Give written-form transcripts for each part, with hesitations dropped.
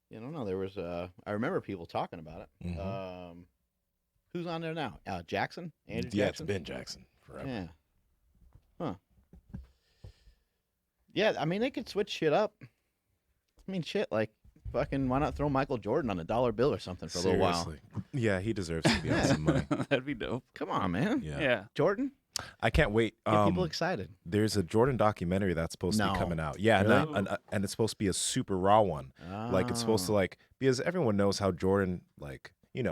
You don't know. There was I remember people talking about it. Who's on there now? Jackson, Andrew Yeah, it's Jackson. been Jackson forever. Yeah. Huh. Yeah, I mean they could switch shit up. I mean, shit, like fucking, why not throw Michael Jordan on a dollar bill or something for a little while? Seriously. Yeah, he deserves to be on some money. That'd be dope. Come on, man. Yeah. Yeah. Jordan, I can't wait. get people excited. There's a Jordan documentary that's supposed to No. be coming out. Yeah, Really? and it's supposed to be a super raw one. Like it's supposed to Oh. because everyone knows how Jordan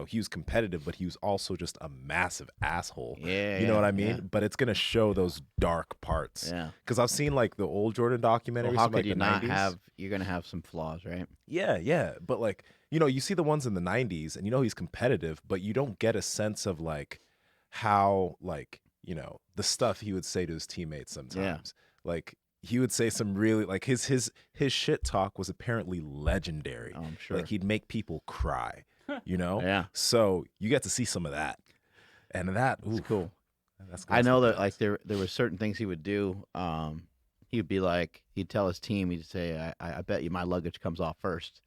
he was competitive, but he was also just a massive asshole. Yeah, You know what I mean? yeah. But it's gonna show those dark parts. Yeah. Because I've seen like the old Jordan documentaries Well, how from like could you the not 90s. have? You're gonna have some flaws, right? Yeah, yeah. But like, you see the ones in the 90s and he's competitive, but you don't get a sense of like how the stuff he would say to his teammates sometimes. Like he would say some really like his shit talk was apparently legendary. Oh, I'm sure. Like he'd make people cry, Yeah. So you get to see some of that. And that It's cool. That's I know that like there were certain things he would do. He'd be like, he'd tell his team, he'd say, I bet you my luggage comes off first.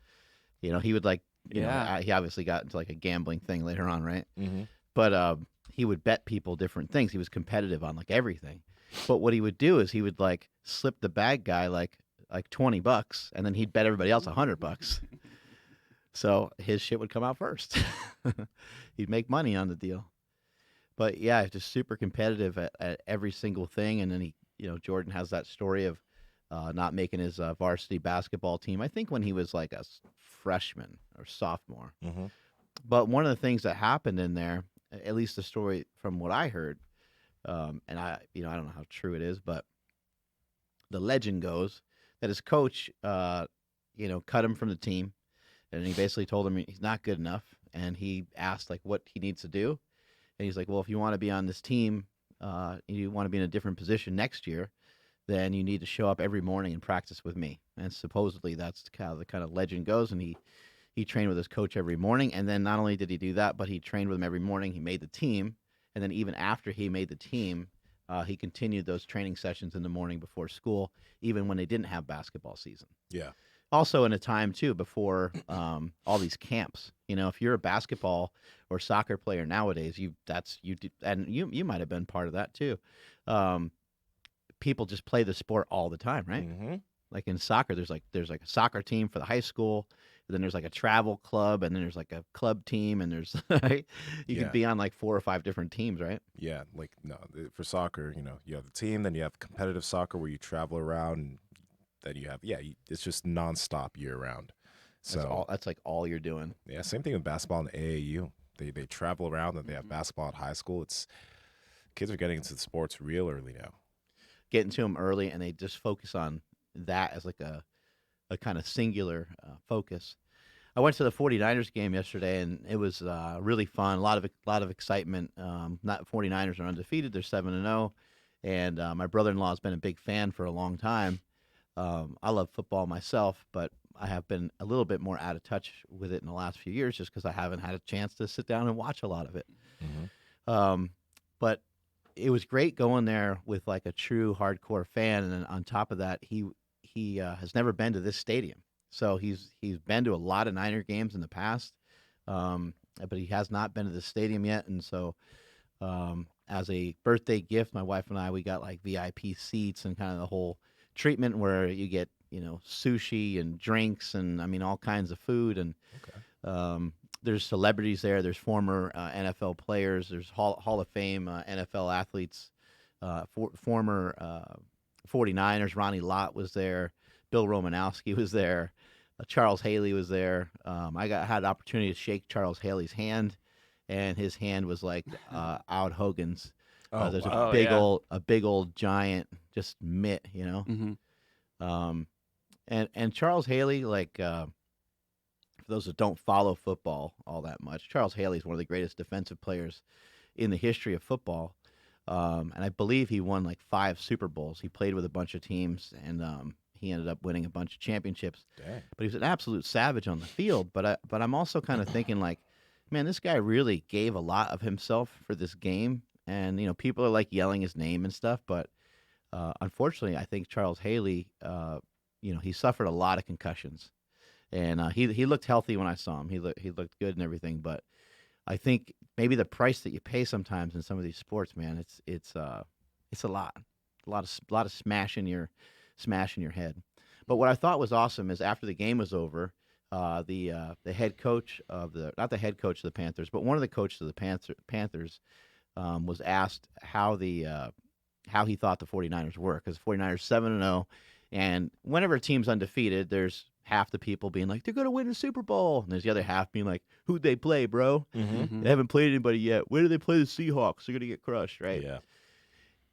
He would like, Yeah. he obviously got into like a gambling thing later on, right? Mhm. But he would bet people different things. He was competitive on like everything. But what he would do is he would like slip the bag guy like $20, and then he'd bet everybody else $100. So his shit would come out first. He'd make money on the deal. But yeah, just super competitive at every single thing. And then Jordan has that story of not making his varsity basketball team. I think when he was like a freshman or sophomore. Mhm. But one of the things that happened in there, at least the story from what I heard, and I don't know how true it is, but the legend goes that his coach, cut him from the team, and he basically told him he's not good enough, and he asked like what he needs to do, and he's like, well, if you want to be on this team, you want to be in a different position next year, then you need to show up every morning and practice with me. And supposedly that's how the kind of legend goes, and he trained with his coach every morning, and then not only did he do that, but he trained with him every morning. He made the team, and then even after he made the team, he continued those training sessions in the morning before school, even when they didn't have basketball season. Yeah. Also in a time too before all these camps. If you're a basketball or soccer player nowadays, and you might have been part of that too. People just play the sport all the time, right? Mhm. Like in soccer, there's like a soccer team for the high school, and then there's like a travel club, and then there's like a club team, and there's you Yeah. could be on like 4 or 5 different teams, right? Yeah, like no, for soccer, you have the team, then you have competitive soccer where you travel around, and then you have it's just nonstop year round. So That's like all you're doing. yeah, same thing with basketball and AAU. They travel around and they have basketball at high school. Kids are getting into the sports real early now. Getting to them early, and they just focus on that as like a kind of singular focus. I went to the 49ers game yesterday, and it was really fun. A lot of excitement. Not 49ers are undefeated; they're 7-0, and my brother-in-law has been a big fan for a long time. I love football myself, but I have been a little bit more out of touch with it in the last few years, just because I haven't had a chance to sit down and watch a lot of it. But it was great going there with like a true hardcore fan, and then on top of that, he has never been to this stadium. So he's been to a lot of Niner games in the past, but he has not been to the stadium yet. And so, as a birthday gift, my wife and we got like VIP seats and kind of the whole treatment where you get sushi and drinks and all kinds of food, and there's celebrities there. There's former NFL players. There's Hall of Fame NFL athletes, former 49ers. Ronnie Lott was there. Bill Romanowski was there. Charles Haley was there. I had the opportunity to shake Charles Haley's hand, and his hand was like Out Hogan's. There's wow. a big old giant just mitt, Mm-hmm. And Charles Haley, like for those that don't follow football all that much, Charles Haley is one of the greatest defensive players in the history of football. And I believe he won like 5 Super Bowls. He played with a bunch of teams, and he ended up winning a bunch of championships. Dang. But he was an absolute savage on the field. But I'm also kind of thinking like, man, this guy really gave a lot of himself for this game. And people are like yelling his name and stuff. But unfortunately, I think Charles Haley, he suffered a lot of concussions. and he looked healthy when I saw him. He looked good and everything, but I think maybe the price that you pay sometimes in some of these sports, man, it's a lot of smashing your head. But what I thought was awesome is after the game was over, the head coach of the not the head coach of the Panthers, but one of the coaches of the Panthers was asked how he thought the 49ers were, because the 49ers 7-0, and whenever a team's undefeated, there's half the people being like, they're going to win the Super Bowl, and there's the other half being like, who'd they play, bro? Mm-hmm. They haven't played anybody yet. Where do they play the Seahawks? They're going to get crushed, right?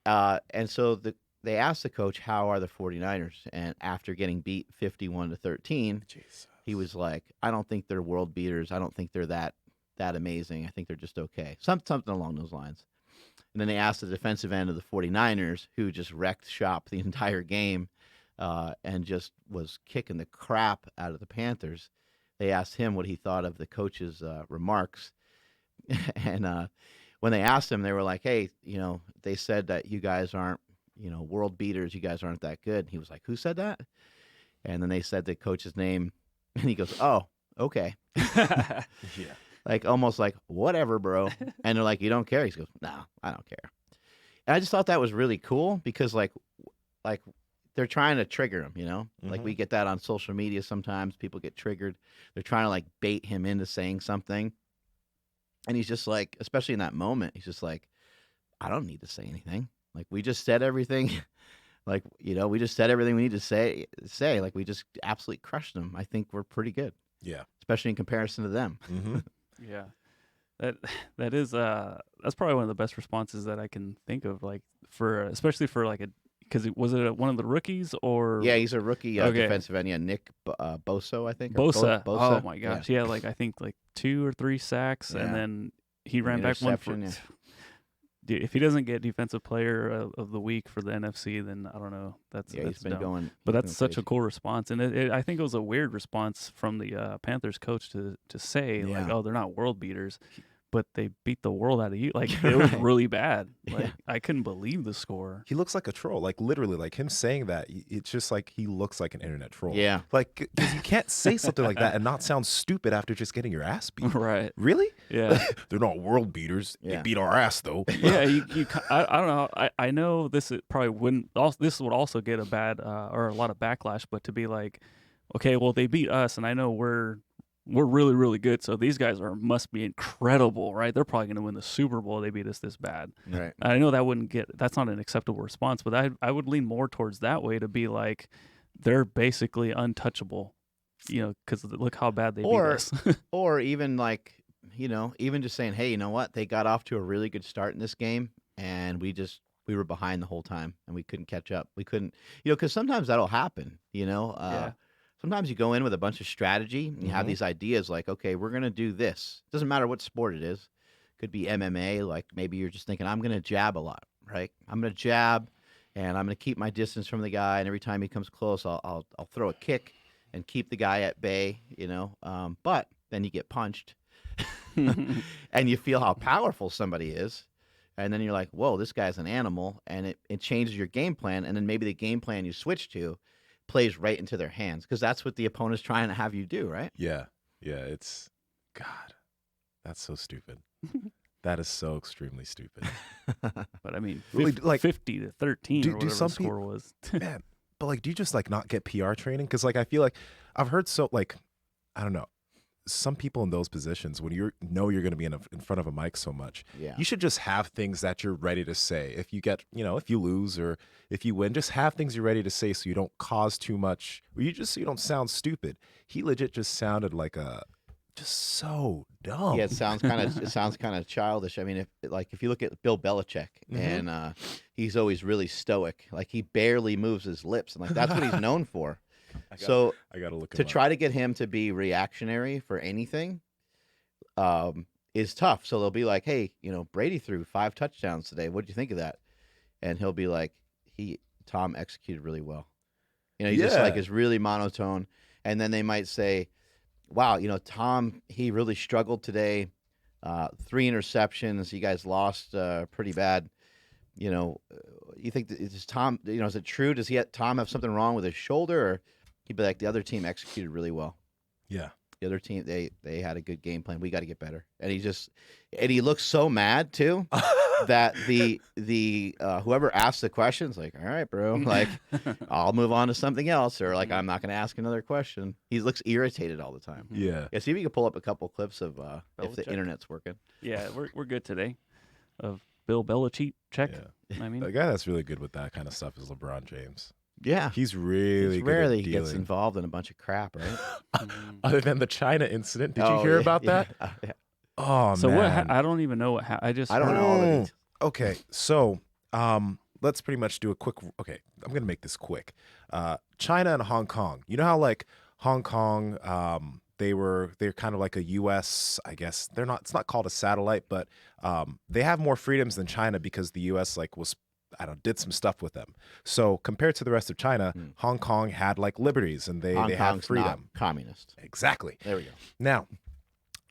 Yeah. And so they asked the coach, how are the 49ers? And after getting beat 51-13, he was like, I don't think they're world beaters. I don't think they're that amazing. I think they're just okay. Something along those lines. And then they asked the defensive end of the 49ers, who just wrecked shop the entire game and just was kicking the crap out of the Panthers. They asked him what he thought of the coach's remarks. And when they asked him, they were like, hey, they said that you guys aren't, world beaters. You guys aren't that good. And he was like, who said that? And then they said the coach's name. And he goes, oh, okay. Yeah. Like, almost like, whatever, bro. And they're like, you don't care? He goes, no, I don't care. And I just thought that was really cool because, like they're trying to trigger him, Mm-hmm. Like, we get that on social media sometimes. People get triggered. They're trying to, like, bait him into saying something. And he's just like, especially in that moment, he's just like, I don't need to say anything. Like, we just said everything. Like, we just said everything we need to say. Like, we just absolutely crushed them. I think we're pretty good. Yeah. Especially in comparison to them. Mm-hmm. Yeah, that is that's probably one of the best responses that I can think of, like especially for like because was it one of the rookies or Yeah, he's a rookie Okay. defensive end. Yeah, Nick Bosa, I think. or Bosa. Bosa. Oh my gosh, yeah, like I think like 2 or 3 sacks, Yeah. and then he ran back one for. interception, yeah. Dude, if he doesn't get defensive player of the week for the NFC, then I don't know. That's He's been dumb. going. But he's that's been such a crazy. cool response, and I think it was a weird response from the Panthers coach to say like, Yeah. "Oh, they're not world beaters," but they beat the world out of you. Like it was really bad. Like Yeah. I couldn't believe the score. He looks like a troll. Like, literally, like him saying that, it's just like he looks like an internet troll. Yeah. Like, because you can't say something like that and not sound stupid after just getting your ass beat. Right. Really? Yeah. They're not world beaters. Yeah. They beat our ass, though. Yeah. I don't know. I know this probably wouldn't. This would also get a bad or a lot of backlash. But to be like, okay, well they beat us, and I know we're really, really good. So these guys must be incredible, right? They're probably going to win the Super Bowl. They beat us this bad. Right. I know that's not an acceptable response, but I would lean more towards that way, to be like, they're basically untouchable, because look how bad they beat us. Or even like, even just saying, hey, you know what? They got off to a really good start in this game, and we were behind the whole time, and we couldn't catch up. We couldn't, because sometimes that'll happen, Yeah. Sometimes you go in with a bunch of strategy and you have Mhm. these ideas like, okay, we're going to do this. Doesn't matter what sport it is. Could be MMA. Like, maybe you're just thinking, I'm going to jab a lot, right? I'm going to jab and I'm going to keep my distance from the guy. And every time he comes close, I'll throw a kick and keep the guy at bay, but then you get punched and you feel how powerful somebody is. And then you're like, whoa, this guy's an animal. And it changes your game plan. And then maybe the game plan you switch to plays right into their hands, because that's what the opponent's trying to have you do, right? Yeah. Yeah. It's, God, that's so stupid. That is so extremely stupid. But I mean, Really, like, 50-13 do or whatever some the score was. Man, but like, do you just like not get PR training? Because like, I feel like I've heard I don't know, some people in those positions, when you're going to be in front of a mic so much, Yeah. you should just have things that you're ready to say. If you get, if you lose or if you win, just have things you're ready to say so you don't cause too much, or so you don't sound stupid. He legit just sounded like just so dumb. Yeah, it sounds kind of childish. I mean, if you look at Bill Belichick, Mhm. and he's always really stoic, like he barely moves his lips, and like that's what he's known for. So I gotta look to him up. try to get him to be reactionary for anything is tough. So they'll be like, hey, Brady threw 5 touchdowns today. What do you think of that? And he'll be like, Tom executed really well. He just like Yeah. is really monotone. And then they might say, wow, Tom, he really struggled today. 3 interceptions. You guys lost pretty bad. You think is Tom? Is it true? Does Tom have something wrong with his shoulder? Or he'd be like, the other team executed really well. Yeah. The other team, they had a good game plan. We got to get better. And he looks so mad too that the whoever asked the questions like, all right, bro, like I'll move on to something else, or like I'm not going to ask another question. He looks irritated all the time. Yeah. Yeah, see if you can pull up a couple clips of if the Belichick. internet's working. Yeah, we're good today. Of Bill Belichick. Check. Yeah. I mean, The guy that's really good with that kind of stuff is LeBron James. Yeah, He's really it's good rare at that he gets dealing. involved in a bunch of crap, right? Other than the China incident, did you Oh, hear yeah, about that? Yeah. Oh so man. I don't even know what. I just I don't know all the details. Okay, so let's pretty much do a quick. Okay, I'm gonna make this quick. China and Hong Kong. You know how like Hong Kong, they're kind of like a U.S. I guess they're not. It's not called a satellite, but they have more freedoms than China because the U.S. like was. I don't know, did some stuff with them. So compared to the rest of China, Hong Kong had like liberties and they Hong had Kong's freedom. not communist. Exactly. There we go. Now,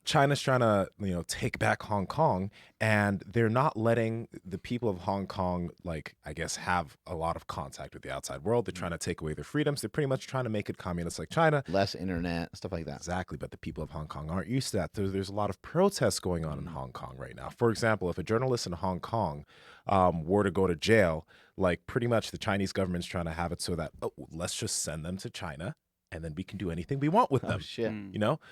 China's trying to, take back Hong Kong, and they're not letting the people of Hong Kong, like, I guess, have a lot of contact with the outside world. They're trying to take away their freedoms. They're pretty much trying to make it communist like China. Less internet, stuff like that. Exactly, but the people of Hong Kong aren't used to that. There's a lot of protests going on in Hong Kong right now. For example, if a journalist in Hong Kong were to go to jail, like pretty much the Chinese government's trying to have it so that, let's just send them to China and then we can do anything we want with Oh them. shit.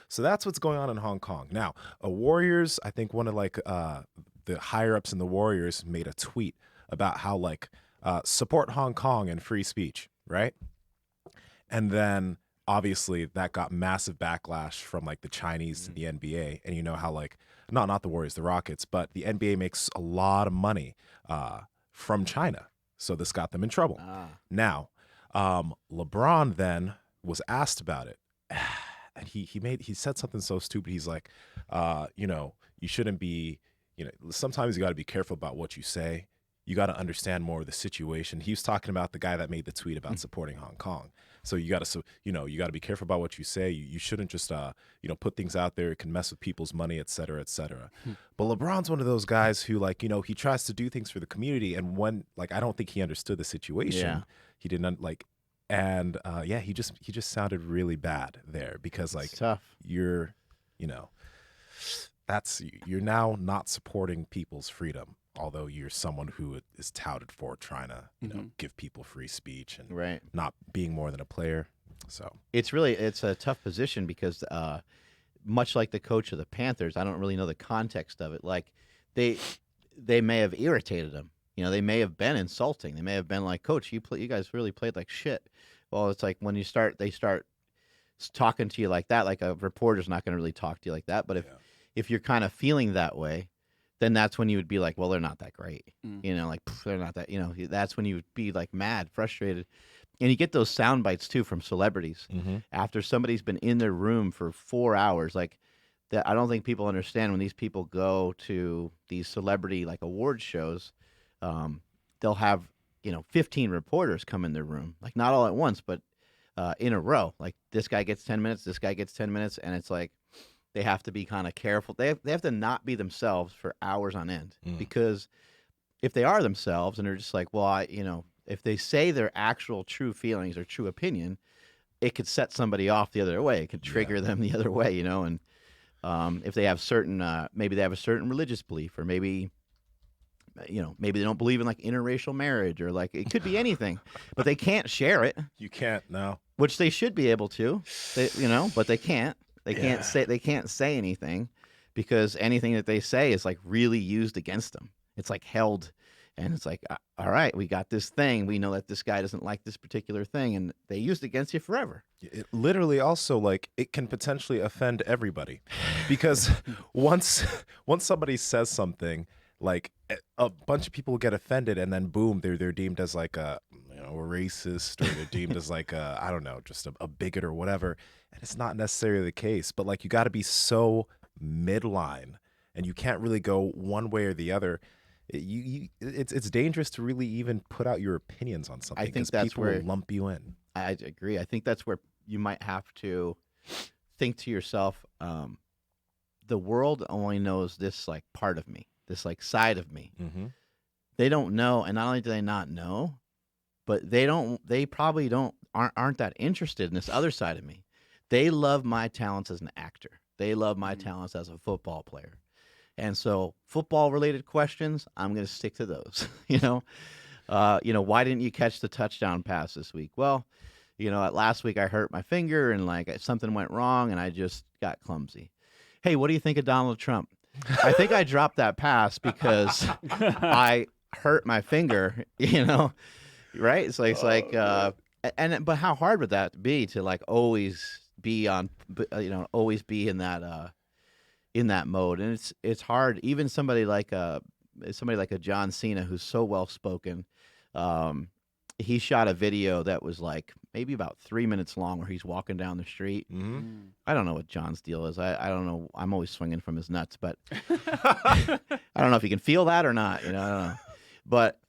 So that's what's going on in Hong Kong. Now, Warriors, I think one of like the higher ups in the Warriors made a tweet about how like support Hong Kong and free speech, right? And then obviously that got massive backlash from like the Chinese to the NBA. And you know how like not the Warriors, the Rockets, but the NBA makes a lot of money from China. So this got them in trouble. Now, LeBron then was asked about it, and he said something so stupid. He's like, you shouldn't be, sometimes you got to be careful about what you say. You got to understand more of the situation. He was talking about the guy that made the tweet about supporting Hong Kong. So you got to be careful about what you say. You shouldn't just put things out there. It can mess with people's money, et cetera, et cetera. But LeBron's one of those guys who he tries to do things for the community, and when I don't think he understood the situation. Yeah. He didn't and he just sounded really bad there because It's tough. you're now not supporting people's freedom, although you're someone who is touted for trying to give people free speech and Right. not being more than a player. So It's a tough position because much like the coach of the Panthers, I don't really know the context of it. Like they may have irritated him. They may have been insulting. They may have been like, "Coach, you guys really played like shit." Well, it's like when they start talking to you like that. Like a reporter's not going to really talk to you like that. But if you're kind of feeling that way, then that's when you would be like, "Well, they're not that great." They're not that. That's when you would be like mad, frustrated, and you get those sound bites too from celebrities after somebody's been in their room for 4 hours, like. That I don't think people understand when these people go to these celebrity like award shows. They'll have 15 reporters come in their room, like not all at once, but in a row. Like this guy gets 10 minutes, this guy gets 10 minutes, and it's like they have to be kind of careful. They have to not be themselves for hours on end because if they are themselves and they're just like, well, if they say their actual true feelings or true opinion, it could set somebody off the other way. It could trigger them the other way, and if they have maybe they have a certain religious belief, or maybe maybe they don't believe in like interracial marriage, or like it could be anything, but they can't share it. you can't now. Which they should be able to, but they can't. They can't say anything because anything that they say is like really used against them. It's like held, and it's like, all right, we got this thing. We know that this guy doesn't like this particular thing, and they used it against you forever. It literally also it can potentially offend everybody because once somebody says something, like a bunch of people get offended, and then boom, they're deemed as like a racist, or they're deemed as like I don't know, just a bigot or whatever. And it's not necessarily the case, but like you got to be so midline, and you can't really go one way or the other. It's dangerous to really even put out your opinions on something. I think 'cause that's people where will lump you in. I agree. I think that's where you might have to think to yourself, the world only knows this like part of me, this like side of me. Mm-hmm. They don't know, and not only do they not know, but they probably aren't that interested in this other side of me. They love my talents as an actor. They love my talents as a football player. And so football related questions, I'm going to stick to those. Why didn't you catch the touchdown pass this week? Well, last week I hurt my finger and like something went wrong and I just got clumsy. Hey, what do you think of Donald Trump? I think I dropped that pass because I hurt my finger, right? But how hard would that be to like always be on, always be in that mode? And it's hard. Even somebody like a John Cena who's so well spoken. He shot a video that was like maybe about 3 minutes long where he's walking down the street. Mm-hmm. I don't know what John's deal is. I don't know. I'm always swinging from his nuts, but I don't know if he can feel that or not. I don't know. But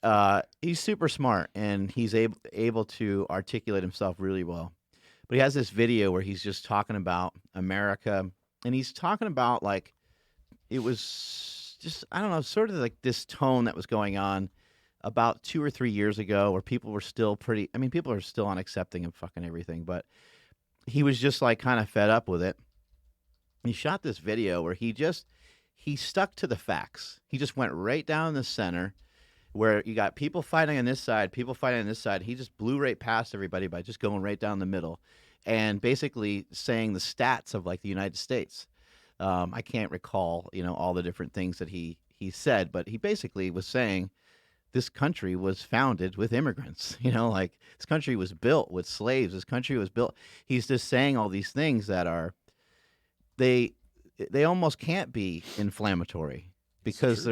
he's super smart and he's able to articulate himself really well. But he has this video where he's just talking about America, and he's talking about like it was just, I don't know, sort of like this tone that was going on about 2 or 3 years ago where people were still people are still unaccepting of fucking everything, but he was just like kind of fed up with it. He shot this video where he stuck to the facts. He just went right down the center where you got people fighting on this side, people fighting on this side. He just blew right past everybody by just going right down the middle and basically saying the stats of like the United States. I can't recall, all the different things that he said, but he basically was saying this country was founded with immigrants, like this country was built with slaves. This country was built. He's just saying all these things that are, they almost can't be inflammatory because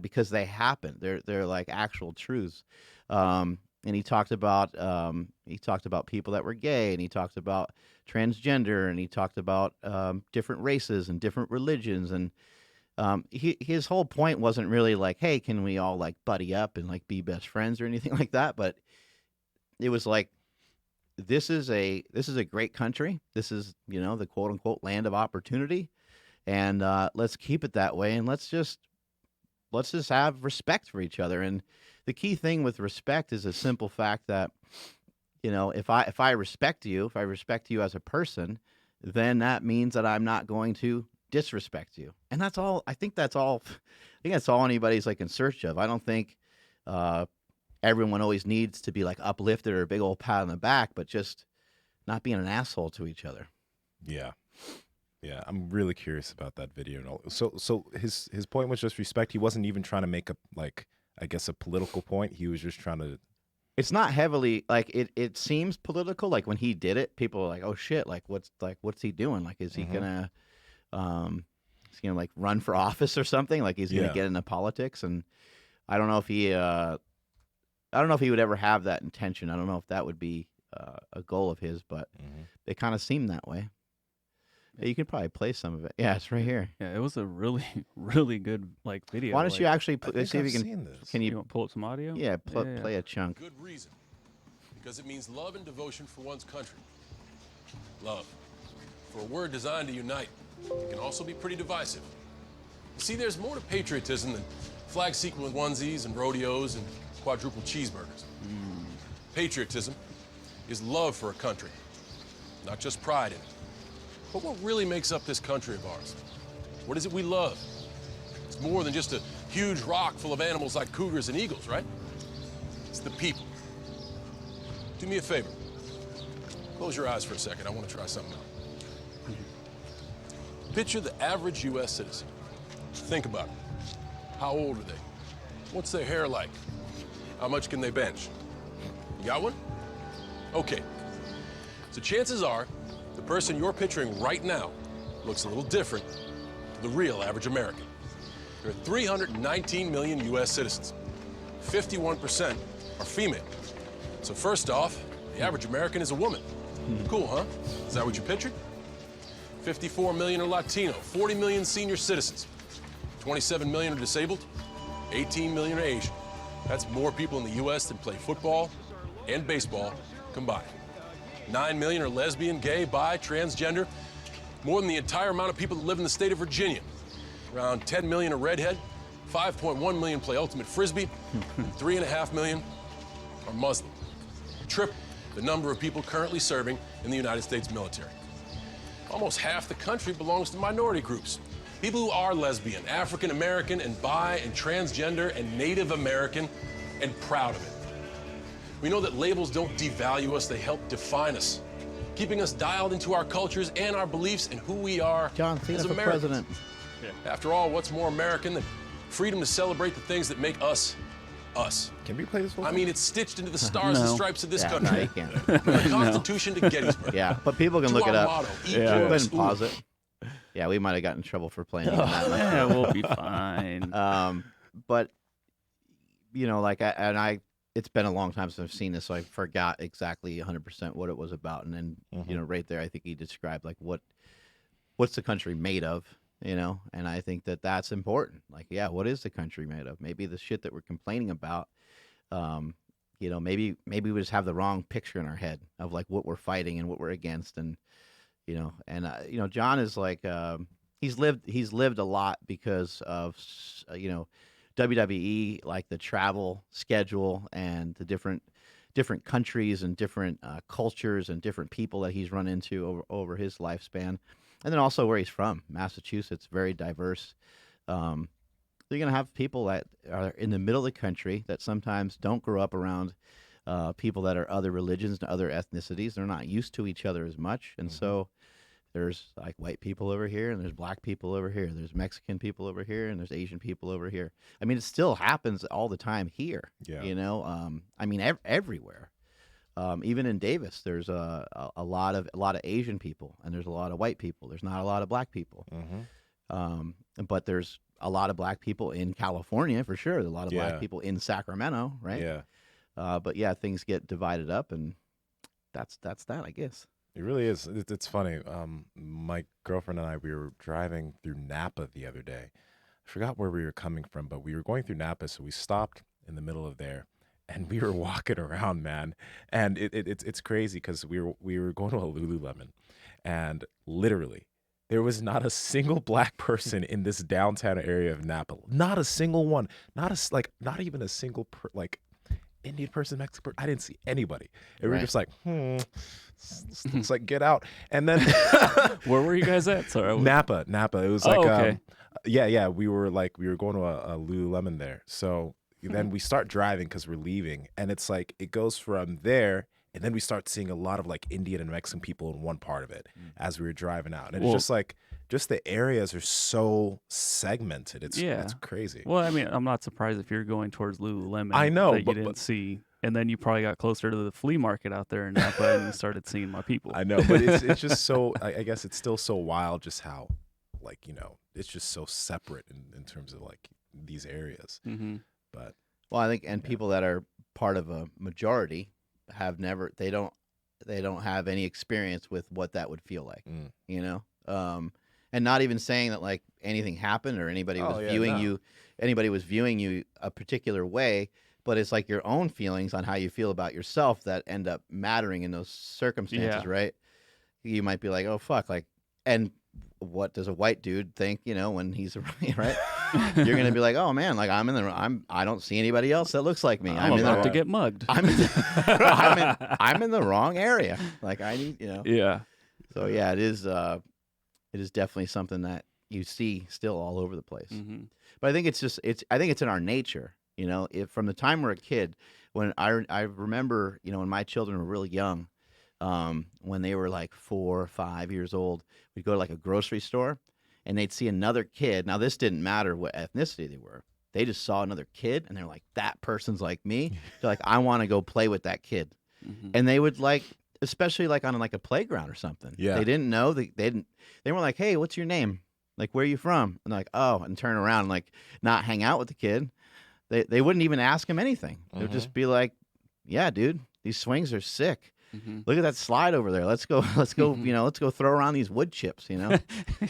because they happen. They're like actual truths. And he talked about people that were gay, and he talked about transgender, and he talked about different races and different religions. And his whole point wasn't really like, hey, can we all like buddy up and like be best friends or anything like that? But it was like, this is a great country. This is, the quote unquote land of opportunity. And let's keep it that way. And let's just have respect for each other. And the key thing with respect is a simple fact that, if I respect you as a person, then that means that I'm not going to disrespect you. And that's all. I think that's all anybody's like in search of. I don't think everyone always needs to be like uplifted or a big old pat on the back, but just not being an asshole to each other. Yeah. I'm really curious about that video and all. So his point was just respect. He wasn't even trying to make a a political point. He was just trying to. It's not heavily like it seems political. Like when he did it, people are like, "Oh shit! What's he doing? Like, is he gonna like run for office or something? Like he's gonna get into politics?" And I don't know if he would ever have that intention. I don't know if that would be a goal of his, but it kind of seemed that way. Yeah, you could probably play some of it. Yeah, it's right here. Yeah, it was a really, really good like video. Why don't you actually see if you seen this. Can you want to pull up some audio? Yeah, play a chunk. Good reason, because it means love and devotion for one's country. Love, for a word designed to unite, it can also be pretty divisive. See, there's more to patriotism than flag sequin onesies and rodeos and quadruple cheeseburgers. Patriotism is love for a country, not just pride in it. But what really makes up this country of ours? What is it we love? It's more than just a huge rock full of animals like cougars and eagles, right? It's the people. Do me a favor. Close your eyes for a second. I want to try something out. Picture the average U.S. citizen. Think about it. How old are they? What's their hair like? How much can they bench? You got one? Okay. So chances are, the person you're picturing right now looks a little different to the real average American. There are 319 million U.S. citizens. 51% are female. So first off, the average American is a woman. Cool, huh? Is that what you pictured? 54 million are Latino, 40 million senior citizens, 27 million are disabled, 18 million are Asian. That's more people in the U.S. than play football and baseball combined. 9 million are lesbian, gay, bi, transgender, more than the entire amount of people that live in the state of Virginia. Around 10 million are redhead, 5.1 million play ultimate frisbee, and 3.5 million are Muslim. Triple the number of people currently serving in the United States military. almost half the country belongs to minority groups. People who are lesbian, African American, and bi, and transgender, and Native American, and proud of it. We know that labels don't devalue us, they help define us, keeping us dialed into our cultures and our beliefs and who we are John Cena as for Americans. president. After all, what's more American than freedom to celebrate the things that make us, us? Can we play this whole I thing? mean, it's stitched into the stars and No. stripes of this Yeah, country. no, you can't. From the Constitution to Gettysburg. Yeah, but people can To look it our up. motto, eat, Yeah. Go drink, ahead and pause ooh. it. Yeah, we might have gotten in trouble for playing it. that much. Yeah, we'll be fine. But you know, like it's been a long time since I've seen this, so I forgot exactly 100% what it was about. And then you know, right there, I think he described like what's the country made of, you know. And I think that that's important. Like, yeah, what is the country made of? Maybe the shit that we're complaining about. You know, maybe we just have the wrong picture in our head of like what we're fighting and what we're against, and you know, John is like he's lived a lot because of you know, WWE, like the travel schedule and the different countries and different cultures and different people that he's run into over his lifespan, and then also where he's from, Massachusetts, very diverse. You're gonna have people that are in the middle of the country that sometimes don't grow up around people that are other religions and other ethnicities. They're not used to each other as much, and so there's like white people over here, and there's black people over here, there's Mexican people over here, and there's Asian people over here. I mean, it still happens all the time here. Yeah. You know, I mean, everywhere. Even in Davis, there's a lot of Asian people, and there's a lot of white people. There's not a lot of black people. But there's a lot of black people in California for sure. There's a lot of black people in Sacramento, right? Yeah. But yeah, things get divided up, and that's that, I guess. It really is. It's funny. My girlfriend and I, we were driving through Napa the other day. I forgot where we were coming from, but we were going through Napa, so we stopped in the middle of there, and we were walking around, man. And it's crazy because we were going to a Lululemon, and literally there was not a single black person in this downtown area of Napa. Not a single one. Not even a single Indian person, Mexican person. I didn't see anybody. And we were just like, this looks like Get Out. And then Where were you guys at? Sorry. Napa. It was like, okay. yeah. We were going to a Lululemon there. So then we start driving because we're leaving, and it's like it goes from there, and then we start seeing a lot of like Indian and Mexican people in one part of it as we were driving out, and it's just like the areas are so segmented. It's crazy. Well, I mean, I'm not surprised if you're going towards Lululemon. I know, that you but- didn't see, and then you probably got closer to the flea market out there in Napa and started seeing my people. I know, but it's just so. I guess it's still so wild, just how, like, you know, it's just so separate in terms of like these areas. Mm-hmm. But Well, I think, and people that are part of a majority they don't have any experience with what that would feel like, you know? And not even saying that like anything happened or anybody was viewing you a particular way, but it's like your own feelings on how you feel about yourself that end up mattering in those circumstances, right? You might be like, oh, fuck, like, and what does a white dude think, you know, when he's right? You're gonna be like, oh man, like I don't see anybody else that looks like me. I'm about to get mugged. I'm in the wrong area. Like I need, you know. Yeah. So yeah, it is definitely something that you see still all over the place. Mm-hmm. But I think it's in our nature, you know. If from the time we're a kid, when I remember, you know, when my children were really young, when they were like 4 or 5 years old, we'd go to like a grocery store, and they'd see another kid. Now, this didn't matter what ethnicity they were. They just saw another kid, and they're like, that person's like me. They're like, I want to go play with that kid. Mm-hmm. And they would like, especially like on like a playground or something. Yeah. They didn't know. They weren't like, hey, what's your name? Like, where are you from? And like, oh, and turn around and like not hang out with the kid. They wouldn't even ask him anything. They would just be like, yeah, dude, these swings are sick. Mm-hmm. Look at that slide over there. Let's go, you know, let's go throw around these wood chips, you know?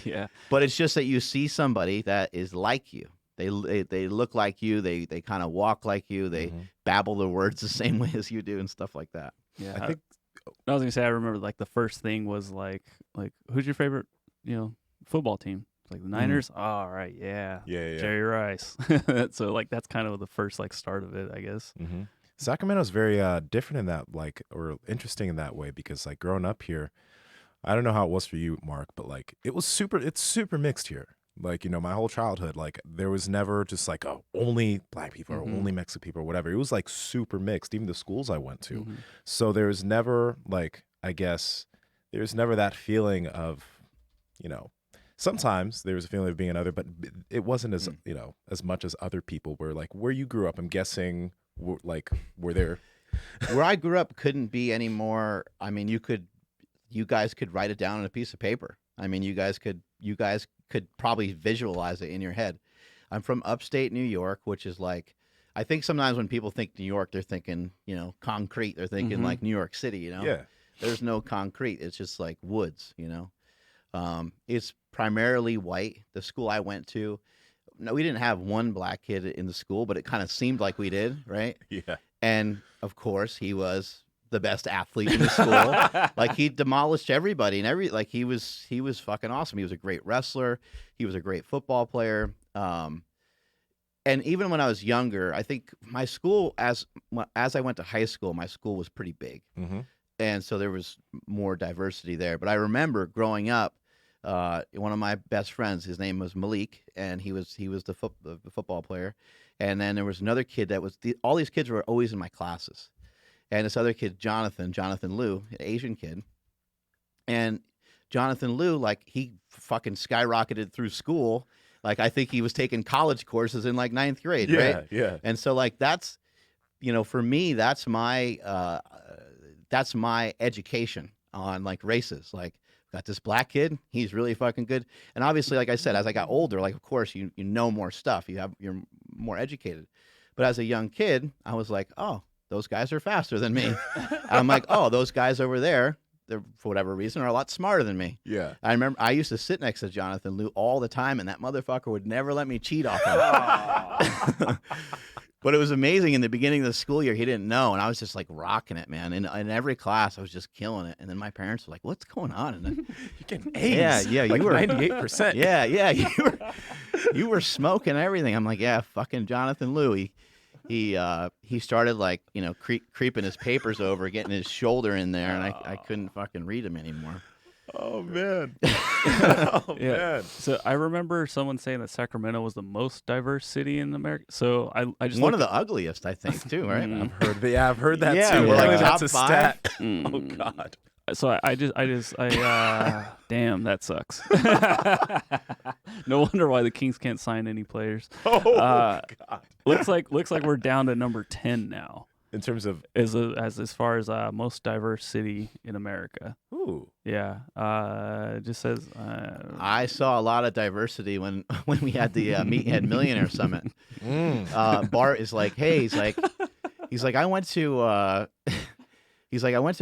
Yeah. But it's just that you see somebody that is like you. They look like you. They kind of walk like you. They babble the words the same way as you do and stuff like that. Yeah. I think I was gonna say I remember like the first thing was like who's your favorite, you know, football team? It's like the Niners. All right, yeah. Jerry Rice. So like that's kind of the first like start of it, I guess. Mm-hmm. Sacramento's very different in that, like, or interesting in that way, because like growing up here, I don't know how it was for you, Mark, but like it's super mixed here. Like, my whole childhood, like there was never just like, oh, only black people or only Mexican people or whatever. It was like super mixed, even the schools I went to. So there was never like, I guess there's never that feeling of, sometimes there was a feeling of being another, but it wasn't as, as much as other people were. Like where you grew up, I'm guessing were there. Where I grew up couldn't be any more. I mean, you guys could write it down on a piece of paper. I mean, you guys could probably visualize it in your head. I'm from upstate New York, which is like, I think sometimes when people think New York, they're thinking, concrete. They're thinking like New York City, Yeah. There's no concrete. It's just like woods, It's primarily white. The school I went to, no, we didn't have one black kid in the school, but it kind of seemed like we did, right? Yeah. And of course, he was the best athlete in the school. Like he demolished everybody and he was fucking awesome. He was a great wrestler. He was a great football player. And even when I was younger, I think my school, as I went to high school, my school was pretty big. And so there was more diversity there. But I remember growing up, one of my best friends, his name was Malik, and he was the football player. And then there was another kid all these kids were always in my classes. And this other kid, Jonathan Liu, an Asian kid. And Jonathan Liu, like, he fucking skyrocketed through school. Like, I think he was taking college courses in, like, 9th grade, right? Yeah. And so, like, that's, for me, that's my education on, like, races. Like, got this black kid, he's really fucking good. And obviously, like I said, as I got older, like, of course, you know more stuff. You're more educated. But as a young kid, I was like, oh, those guys are faster than me. I'm like, oh, those guys over there, they're, for whatever reason, are a lot smarter than me. Yeah. I remember I used to sit next to Jonathan Liu all the time, and that motherfucker would never let me cheat off him. But it was amazing in the beginning of the school year. He didn't know, and I was just like rocking it, man. And in every class, I was just killing it. And then my parents were like, "What's going on?" And then you're getting A's. Yeah, like you were 98%. Yeah, you were smoking everything. I'm like, yeah, fucking Jonathan Liu. He started like creeping his papers over, getting his shoulder in there, and I couldn't fucking read him anymore. Oh man. Man. So I remember someone saying that Sacramento was the most diverse city in America. So I just one of the ugliest, I think, too, right? I've heard that Yeah, too. we're like That's top a 5. stat. Oh god. So I damn, that sucks. No wonder why the Kings can't sign any players. Oh god. Looks like we're down to number 10 now. In terms of as far as most diverse city in America. Ooh. Yeah. It just says I saw a lot of diversity when we had the Meathead Millionaire Summit. Bart is like, hey, he's like, I went to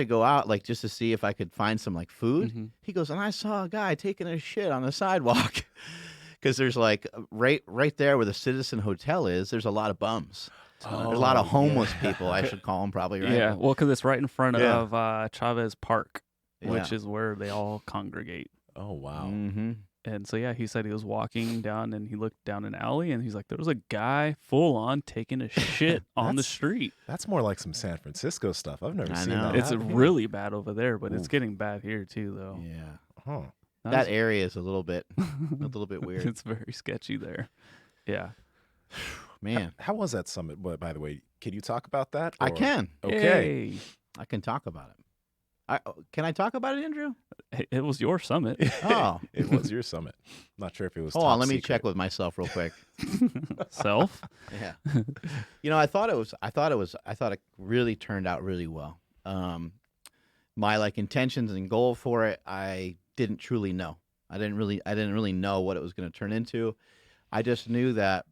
go out like just to see if I could find some like food. He goes, and I saw a guy taking a shit on the sidewalk. Because there's like right there where the Citizen Hotel is, there's a lot of bums. There's a lot of homeless people, I should call them probably, right? Yeah, well, because it's right in front of Chavez Park, which is where they all congregate. Oh, wow. And so, yeah, he said he was walking down and he looked down an alley and he's like, there was a guy full on taking a shit on the street. That's more like some San Francisco stuff. I've never seen that. It's really bad over there, but it's getting bad here too, though. Yeah. Huh. That area is a little bit weird. It's very sketchy there. Yeah. Man. How was that summit, by the way? Can you talk about that? I can. Okay. Yay. I can talk about it. Can I talk about it, Andrew? It was your summit. Oh. It was your summit. Not sure if it was Hold on, let me secret. check with myself real quick. Self? Yeah. I thought it really turned out really well. My like intentions and goal for it, I didn't truly know. I didn't really know what it was going to turn into. I just knew that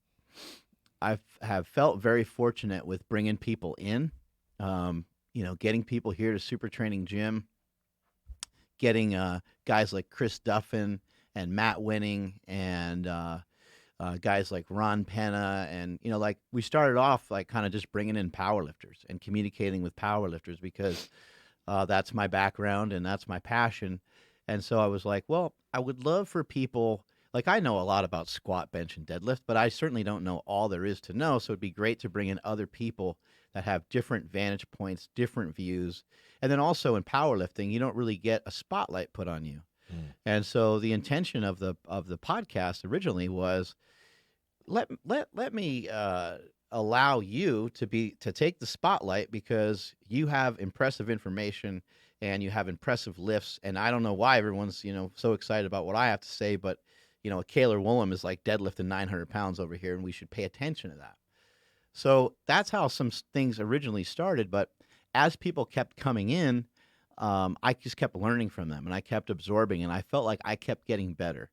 I have felt very fortunate with bringing people in, getting people here to Super Training Gym, getting guys like Chris Duffin and Matt Winning and guys like Ron Penna. And, like we started off like kind of just bringing in powerlifters and communicating with powerlifters because that's my background and that's my passion. And so I was like, well, I would love for people like I know a lot about squat, bench, and deadlift, but I certainly don't know all there is to know. So it'd be great to bring in other people that have different vantage points, different views. And then also in powerlifting, you don't really get a spotlight put on you. And so the intention of the podcast originally was let me allow you to take the spotlight because you have impressive information and you have impressive lifts. And I don't know why everyone's so excited about what I have to say, but a Kaler Woolham is like deadlifting 900 pounds over here, and we should pay attention to that. So that's how some things originally started. But as people kept coming in, I just kept learning from them, and I kept absorbing, and I felt like I kept getting better.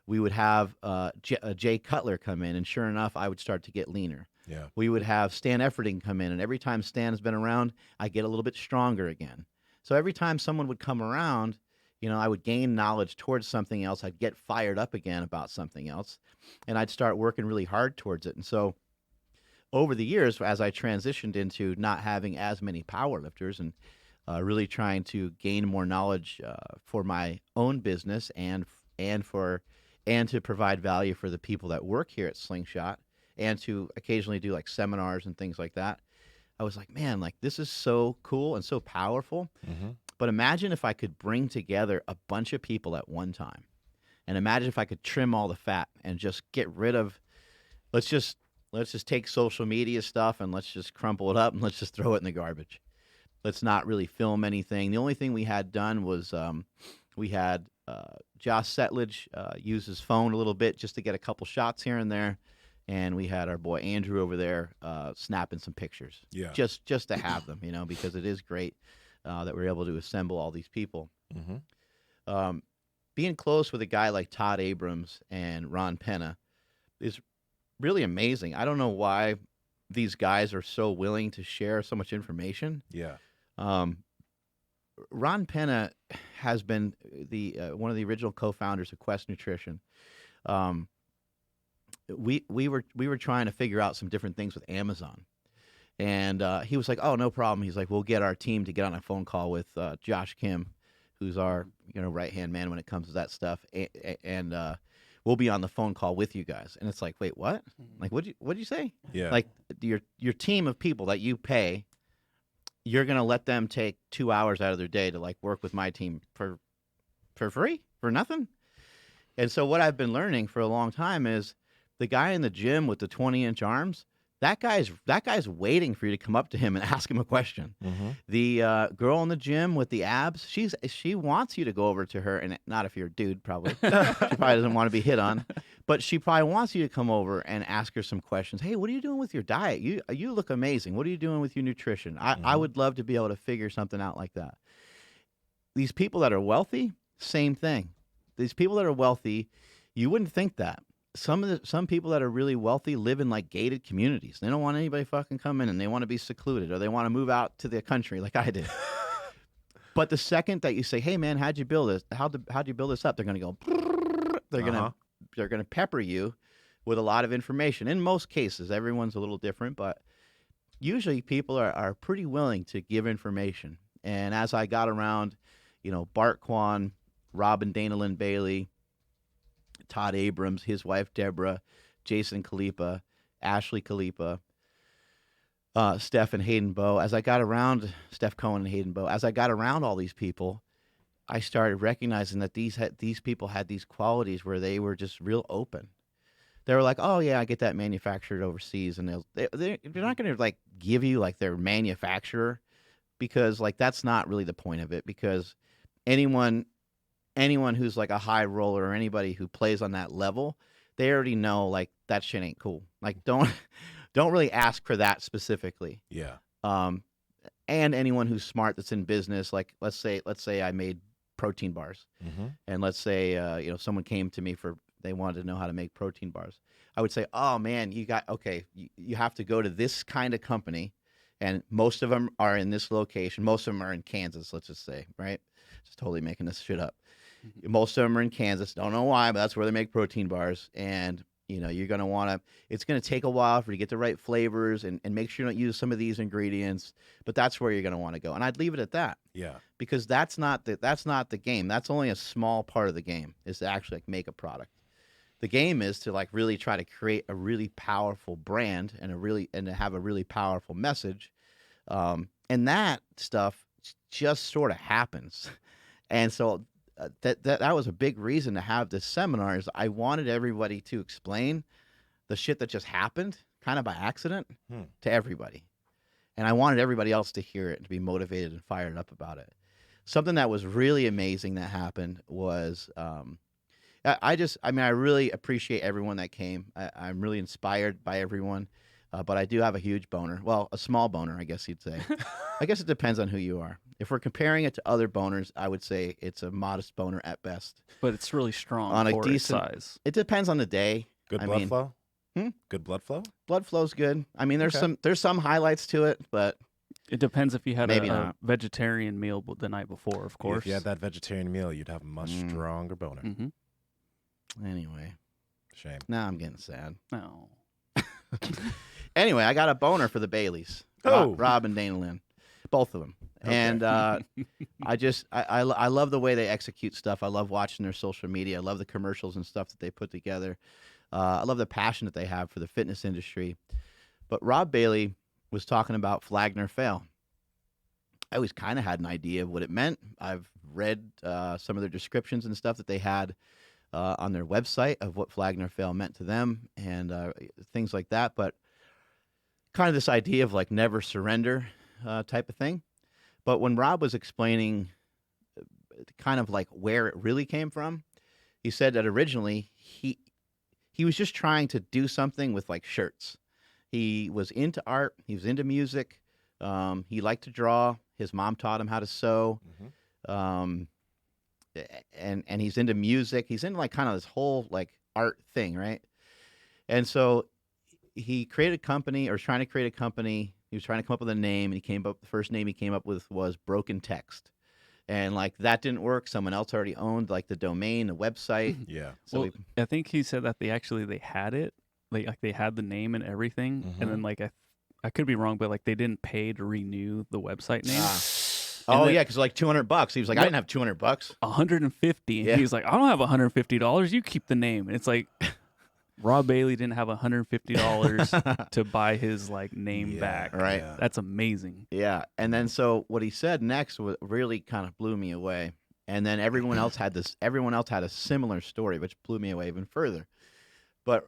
We would have Jay Cutler come in, and sure enough, I would start to get leaner. Yeah. We would have Stan Efferding come in, and every time Stan has been around, I get a little bit stronger again. So every time someone would come around, I would gain knowledge towards something else. I'd get fired up again about something else, and I'd start working really hard towards it. And so over the years, as I transitioned into not having as many powerlifters and really trying to gain more knowledge for my own business and to provide value for the people that work here at Slingshot, and to occasionally do like seminars and things like that, I was like, man, like this is so cool and so powerful. Mm-hmm. But imagine if I could bring together a bunch of people at one time, and imagine if I could trim all the fat and just get rid of. Let's just take social media stuff and let's just crumple it up and let's just throw it in the garbage. Let's not really film anything. The only thing we had done was we had Josh Setledge use his phone a little bit just to get a couple shots here and there, and we had our boy Andrew over there snapping some pictures. Yeah. Just to have them, because it is great that we're able to assemble all these people. Mm-hmm. Being close with a guy like Todd Abrams and Ron Penna is really amazing. I don't know why these guys are so willing to share so much information. Yeah. Ron Penna has been the one of the original co-founders of Quest Nutrition. We were trying to figure out some different things with Amazon, and he was like, "Oh, no problem." He's like, "We'll get our team to get on a phone call with Josh Kim, who's our right hand man when it comes to that stuff, and we'll be on the phone call with you guys." And it's like, wait, what? Like, what'd you say? Yeah. Like your team of people that you pay, you're gonna let them take 2 hours out of their day to like work with my team for free, for nothing? And so what I've been learning for a long time is the guy in the gym with the 20-inch arms, that guy's waiting for you to come up to him and ask him a question. Mm-hmm. The girl in the gym with the abs, she wants you to go over to her, and not if you're a dude, probably. She probably doesn't want to be hit on, but she probably wants you to come over and ask her some questions. Hey, what are you doing with your diet? You look amazing. What are you doing with your nutrition? I would love to be able to figure something out like that. These people that are wealthy, same thing. These people that are wealthy, you wouldn't think that. Some people that are really wealthy live in like gated communities. They don't want anybody fucking come in, and they want to be secluded, or they want to move out to the country like I did. But the second that you say, "Hey man, how'd you build this? How'd you build this up?" They're gonna go. They're gonna pepper you with a lot of information. In most cases, everyone's a little different, but usually people are pretty willing to give information. And as I got around, Bart Quan, Robin Dana Lynn Bailey, Todd Abrams, his wife Deborah, Jason Khalipa, Ashley Khalipa, Steph and Hayden Bowe. As I got around Steph Cohen and Hayden Bowe, as I got around all these people, I started recognizing that these people had these qualities where they were just real open. They were like, "Oh yeah, I get that manufactured overseas," and they're not going to like give you like their manufacturer, because like that's not really the point of it. Because anyone who's like a high roller or anybody who plays on that level, they already know like that shit ain't cool. Like don't really ask for that specifically. Yeah. And anyone who's smart that's in business, like let's say I made protein bars, and let's say someone came to me they wanted to know how to make protein bars. I would say, "Oh man, you have to go to this kind of company, and most of them are in this location. Most of them are in Kansas, let's just say, right? Just totally making this shit up. Most of them are in Kansas. Don't know why, but that's where they make protein bars. And you're going to want to, it's going to take a while for you to get the right flavors and make sure you don't use some of these ingredients, but that's where you're going to want to go." And I'd leave it at that. Yeah. Because that's not the game. That's only a small part of the game, is to actually like make a product. The game is to like really try to create a really powerful brand and to have a really powerful message. And that stuff just sort of happens. And so that was a big reason to have this seminar is I wanted everybody to explain the shit that just happened kind of by accident to everybody. And I wanted everybody else to hear it and to be motivated and fired up about it. Something that was really amazing that happened was I really appreciate everyone that came. I'm really inspired by everyone. But I do have a huge boner. Well, a small boner, I guess you'd say. I guess it depends on who you are. If we're comparing it to other boners, I would say it's a modest boner at best. But it's really strong On a for its decent size. It depends on the day. Good blood flow? Good blood flow? Blood flow's good. I mean, there's some highlights to it, but It depends if you had maybe a not. vegetarian meal the night before, of course. If you had that vegetarian meal, you'd have a much stronger boner. Anyway, Shame. now I'm getting sad. No. Anyway, I got a boner for the Baileys. Oh. Rob and Dana Lynn. Both of them. Okay. And I love the way they execute stuff. I love watching their social media. I love the commercials and stuff that they put together. I love the passion that they have for the fitness industry. But Rob Bailey was talking about flag nor fail. I always kind of had an idea of what it meant. I've read some of their descriptions and stuff that they had on their website of what flag nor fail meant to them and things like that. But kind of this idea of like never surrender type of thing. But when Rob was explaining kind of like where it really came from, he said that originally he was just trying to do something with like shirts. He was into art. He was into music. He liked to draw. His mom taught him how to sew. And he's into music. He's into like kind of this whole like art thing, right? And so he created a company or was trying to create a company. He was trying to come up with a name, and the first name he came up with was Broken Text. And like that didn't work. Someone else already owned like the domain, the website. Yeah. So well, I think he said that they had it. Like they had the name and everything. And then like I could be wrong, but like they didn't pay to renew the website name. Oh yeah, because like $200. He was like, I didn't have $200. $150. And he's like, I don't have $150. You keep the name. And it's like Rob Bailey didn't have $150 to buy his like name back. Right. Yeah. That's amazing. Yeah. And then so what he said next really kind of blew me away. And then everyone else had a similar story, which blew me away even further. But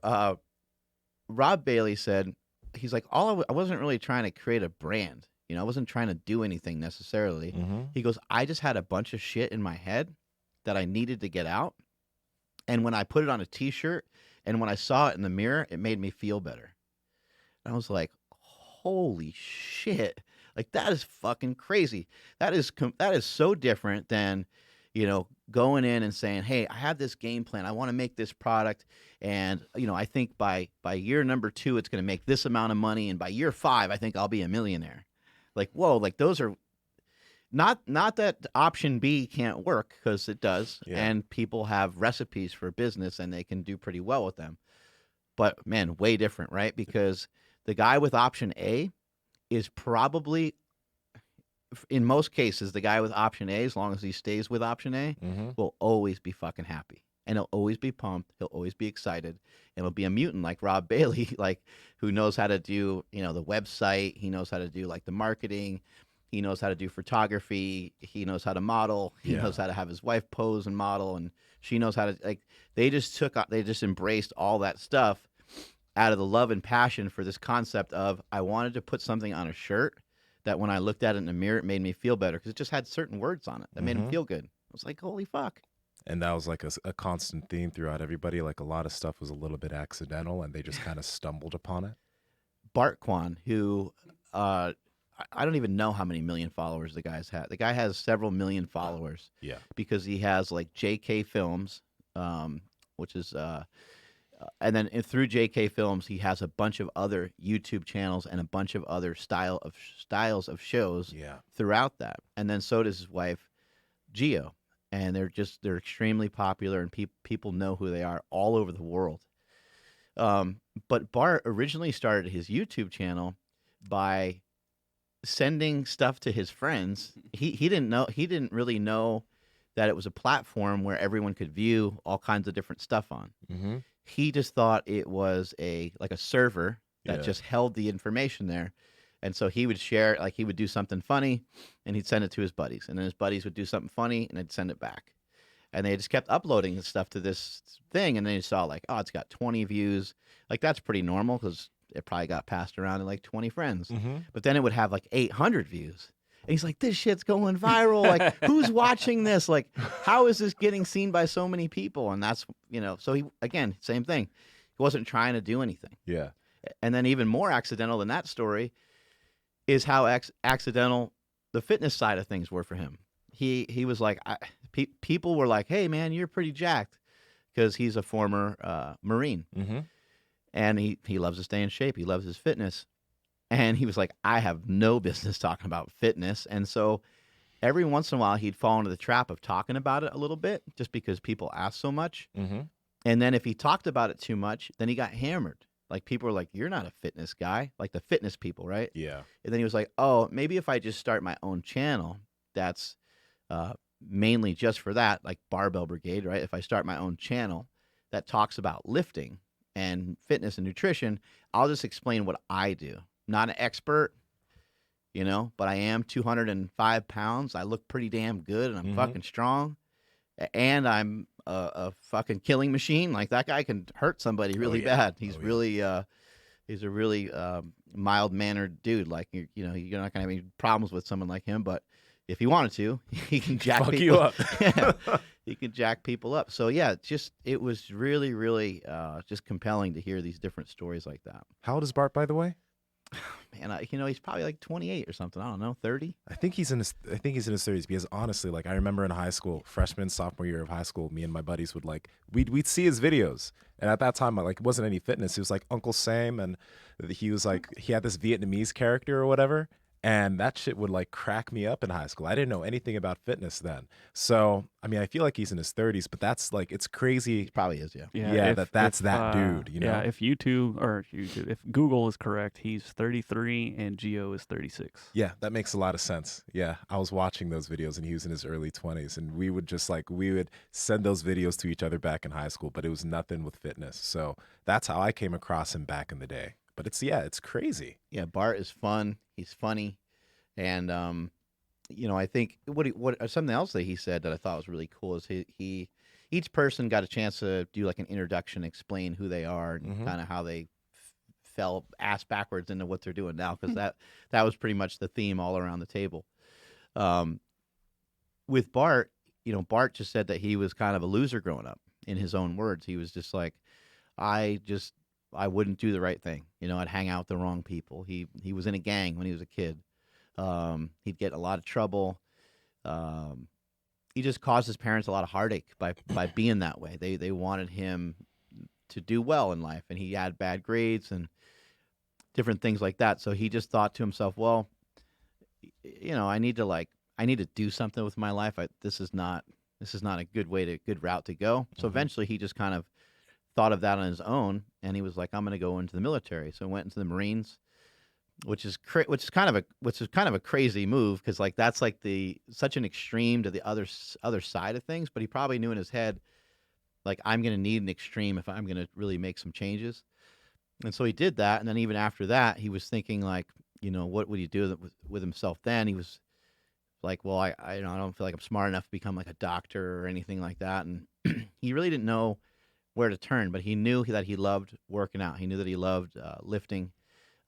Rob Bailey said, he's like, I wasn't really trying to create a brand. You know, I wasn't trying to do anything necessarily. He goes, I just had a bunch of shit in my head that I needed to get out. And when I put it on a t-shirt and when I saw it in the mirror, it made me feel better. And I was like, holy shit. Like, that is fucking crazy. That is so different than, you know, going in and saying, hey, I have this game plan. I want to make this product. And, you know, I think by year number 2, it's going to make this amount of money. And by year 5, I think I'll be a millionaire. Like, whoa, like those are not that option B can't work, because it does. Yeah. And people have recipes for business and they can do pretty well with them. But man, way different, right? Because the guy with option A is probably, in most cases, the guy with option A, as long as he stays with option A, will always be fucking happy. And he'll always be pumped. He'll always be excited. And he'll be a mutant like Rob Bailey, like who knows how to do, you know, the website. He knows how to do like the marketing. He knows how to do photography. He knows how to model. He knows how to have his wife pose and model. And she knows how to, like, they just embraced all that stuff out of the love and passion for this concept of, I wanted to put something on a shirt that when I looked at it in the mirror, it made me feel better, because it just had certain words on it that made him feel good. I was like, holy fuck. And that was like a constant theme throughout everybody. Like a lot of stuff was a little bit accidental and they just kind of stumbled upon it. Bart Quan, who I don't even know how many million followers the guy's had. The guy has several million followers. Yeah. Because he has like JK Films, which is, and then through JK Films, he has a bunch of other YouTube channels and a bunch of other styles of shows throughout that. And then so does his wife, Gio. And they're extremely popular, and people know who they are all over the world. But Bart originally started his YouTube channel by sending stuff to his friends. He didn't really know that it was a platform where everyone could view all kinds of different stuff on. he just thought it was like a server that Yeah. just held the information there. And so he would share, like he would do something funny and he'd send it to his buddies. And then his buddies would do something funny and they'd send it back. And they just kept uploading the stuff to this thing. And then you saw like, oh, it's got 20 views. Like that's pretty normal because it probably got passed around to like 20 friends. Mm-hmm. But then it would have like 800 views. And he's like, this shit's going viral. Like, who's watching this? Like, how is this getting seen by so many people? And that's, so he, again, same thing. He wasn't trying to do anything. Yeah. And then even more accidental than that story is how accidental the fitness side of things were for him. He was like, people were like, hey, man, you're pretty jacked because he's a former Marine. Mm-hmm. And he loves to stay in shape. He loves his fitness. And he was like, I have no business talking about fitness. And so every once in a while, he'd fall into the trap of talking about it a little bit just because people ask so much. Mm-hmm. And then if he talked about it too much, then he got hammered. Like people were like, you're not a fitness guy, like the fitness people, right? Yeah. And then he was like, oh, maybe if I just start my own channel, that's mainly just for that, like Barbell Brigade, right? If I start my own channel that talks about lifting and fitness and nutrition, I'll just explain what I do. Not an expert, but I am 205 pounds. I look pretty damn good and I'm fucking strong. And I'm a fucking killing machine. Like that guy can hurt somebody really bad. He's he's a really mild-mannered dude. Like, you're not going to have any problems with someone like him, but if he wanted to, he can jack Fuck people you up. Yeah, he can jack people up. So yeah, it was really, really just compelling to hear these different stories like that. How old is Bart, by the way? Man, he's probably like 28 or something. I don't know, 30. I think he's in his 30s because honestly, like I remember in high school, freshman, sophomore year of high school, me and my buddies would we'd see his videos. And at that time, it wasn't any fitness. It was like Uncle Sam, and he was like, he had this Vietnamese character or whatever. And that shit would crack me up in high school. I didn't know anything about fitness then. So, I mean, I feel like he's in his 30s, but that's it's crazy. He probably is, yeah. Yeah, that's that dude, Yeah, if if Google is correct, he's 33 and Geo is 36. Yeah, that makes a lot of sense. Yeah, I was watching those videos and he was in his early 20s, and we would just we would send those videos to each other back in high school, but it was nothing with fitness. So that's how I came across him back in the day. But it's crazy. Yeah, Bart is fun. He's funny. And, I think what something else that he said that I thought was really cool is he each person got a chance to do like an introduction, explain who they are and kind of how they fell ass backwards into what they're doing now. Because that was pretty much the theme all around the table. With Bart, Bart just said that he was kind of a loser growing up. In his own words, he was just like, I wouldn't do the right thing. I'd hang out with the wrong people. He was in a gang when he was a kid. He'd get in a lot of trouble. He just caused his parents a lot of heartache by being that way. They wanted him to do well in life, and he had bad grades and different things like that. So he just thought to himself, well, I need to do something with my life. This is not a good route to go. So eventually he just kind of thought of that on his own, and he was like, I'm going to go into the military. So he went into the Marines, which is kind of a crazy move because that's such an extreme to the other side of things. But he probably knew in his head, I'm going to need an extreme if I'm going to really make some changes. And so he did that. And then even after that, he was thinking what would he do with himself then? He was like, well, I don't feel like I'm smart enough to become like a doctor or anything like that. And he really didn't know where to turn, but he knew that he loved working out. He knew that he loved lifting,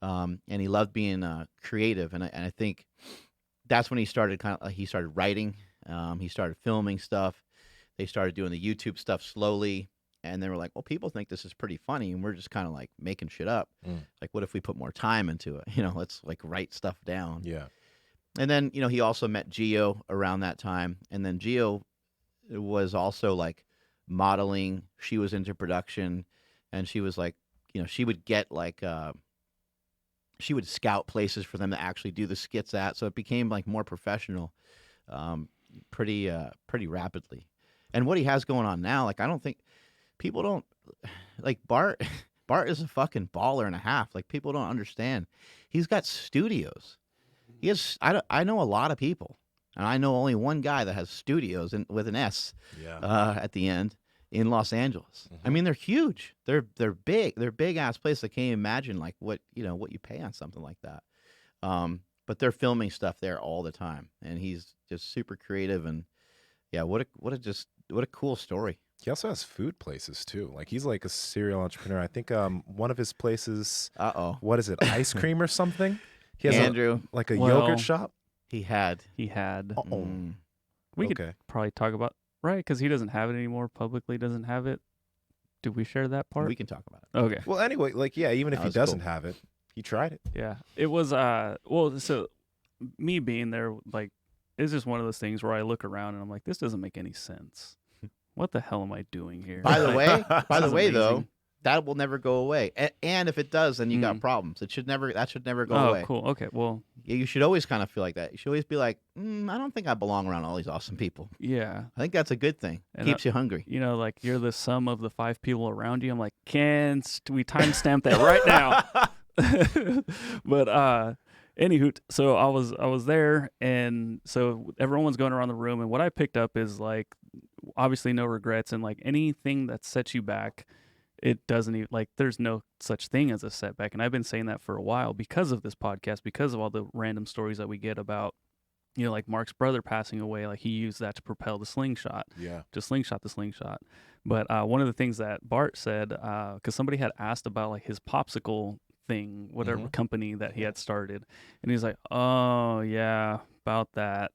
and he loved being creative. And I think that's when he started he started writing. He started filming stuff. They started doing the YouTube stuff slowly, and they were like, well, people think this is pretty funny, and we're just kind of making shit up. Like, what if we put more time into it? Let's write stuff down. Yeah. And then, he also met Geo around that time, and then Geo was also modeling. She was into production, and she was she would get she would scout places for them to actually do the skits at, so it became more professional pretty rapidly. And what he has going on now, I don't think people don't Bart is a fucking baller and a half. People don't understand. He's got studios. He has I know a lot of people, and I know only one guy that has studios with an S at the end in Los Angeles. I mean, they're huge. They're big. They're big ass places. I can't even imagine like what you pay on something like that. But they're filming stuff there all the time, and he's just super creative. And yeah, what a cool story. He also has food places too. Like he's like a serial entrepreneur. I think one of his places. What is it? Ice cream or something? He has Andrew, like a yogurt shop. He had. We could probably talk about right because he doesn't have it anymore. Publicly doesn't have it. Did we share that part? We can talk about it. Okay. Well, anyway, like even if he doesn't have it, he tried it. Yeah. It was well, so me being there, like, it's just one of those things where I look around and I'm like, this doesn't make any sense. What the hell am I doing here? By the way, though, amazing. that will never go away. And if it does, then you got problems. That should never go away. Oh, cool. Okay. Well, yeah, you should always kind of feel like that. You should always be like, I don't think I belong around all these awesome people. yeah. I think that's a good thing. And Keeps you hungry. You know, like you're the sum of the 5 people around you. I'm like, we timestamp that right now? But anywho, so I was there, and so everyone's going around the room, and what I picked up is like, obviously no regrets, and like anything that sets you back, it doesn't even, like, there's no such thing as a setback. And I've been saying that for a while because of this podcast, because of all the random stories that we get about, you know, like Mark's brother passing away, like he used that to propel the slingshot. Yeah. To slingshot the slingshot. But one of the things that Bart said, because somebody had asked about like his popsicle thing, whatever company that he had started, and he's like, oh yeah, about that.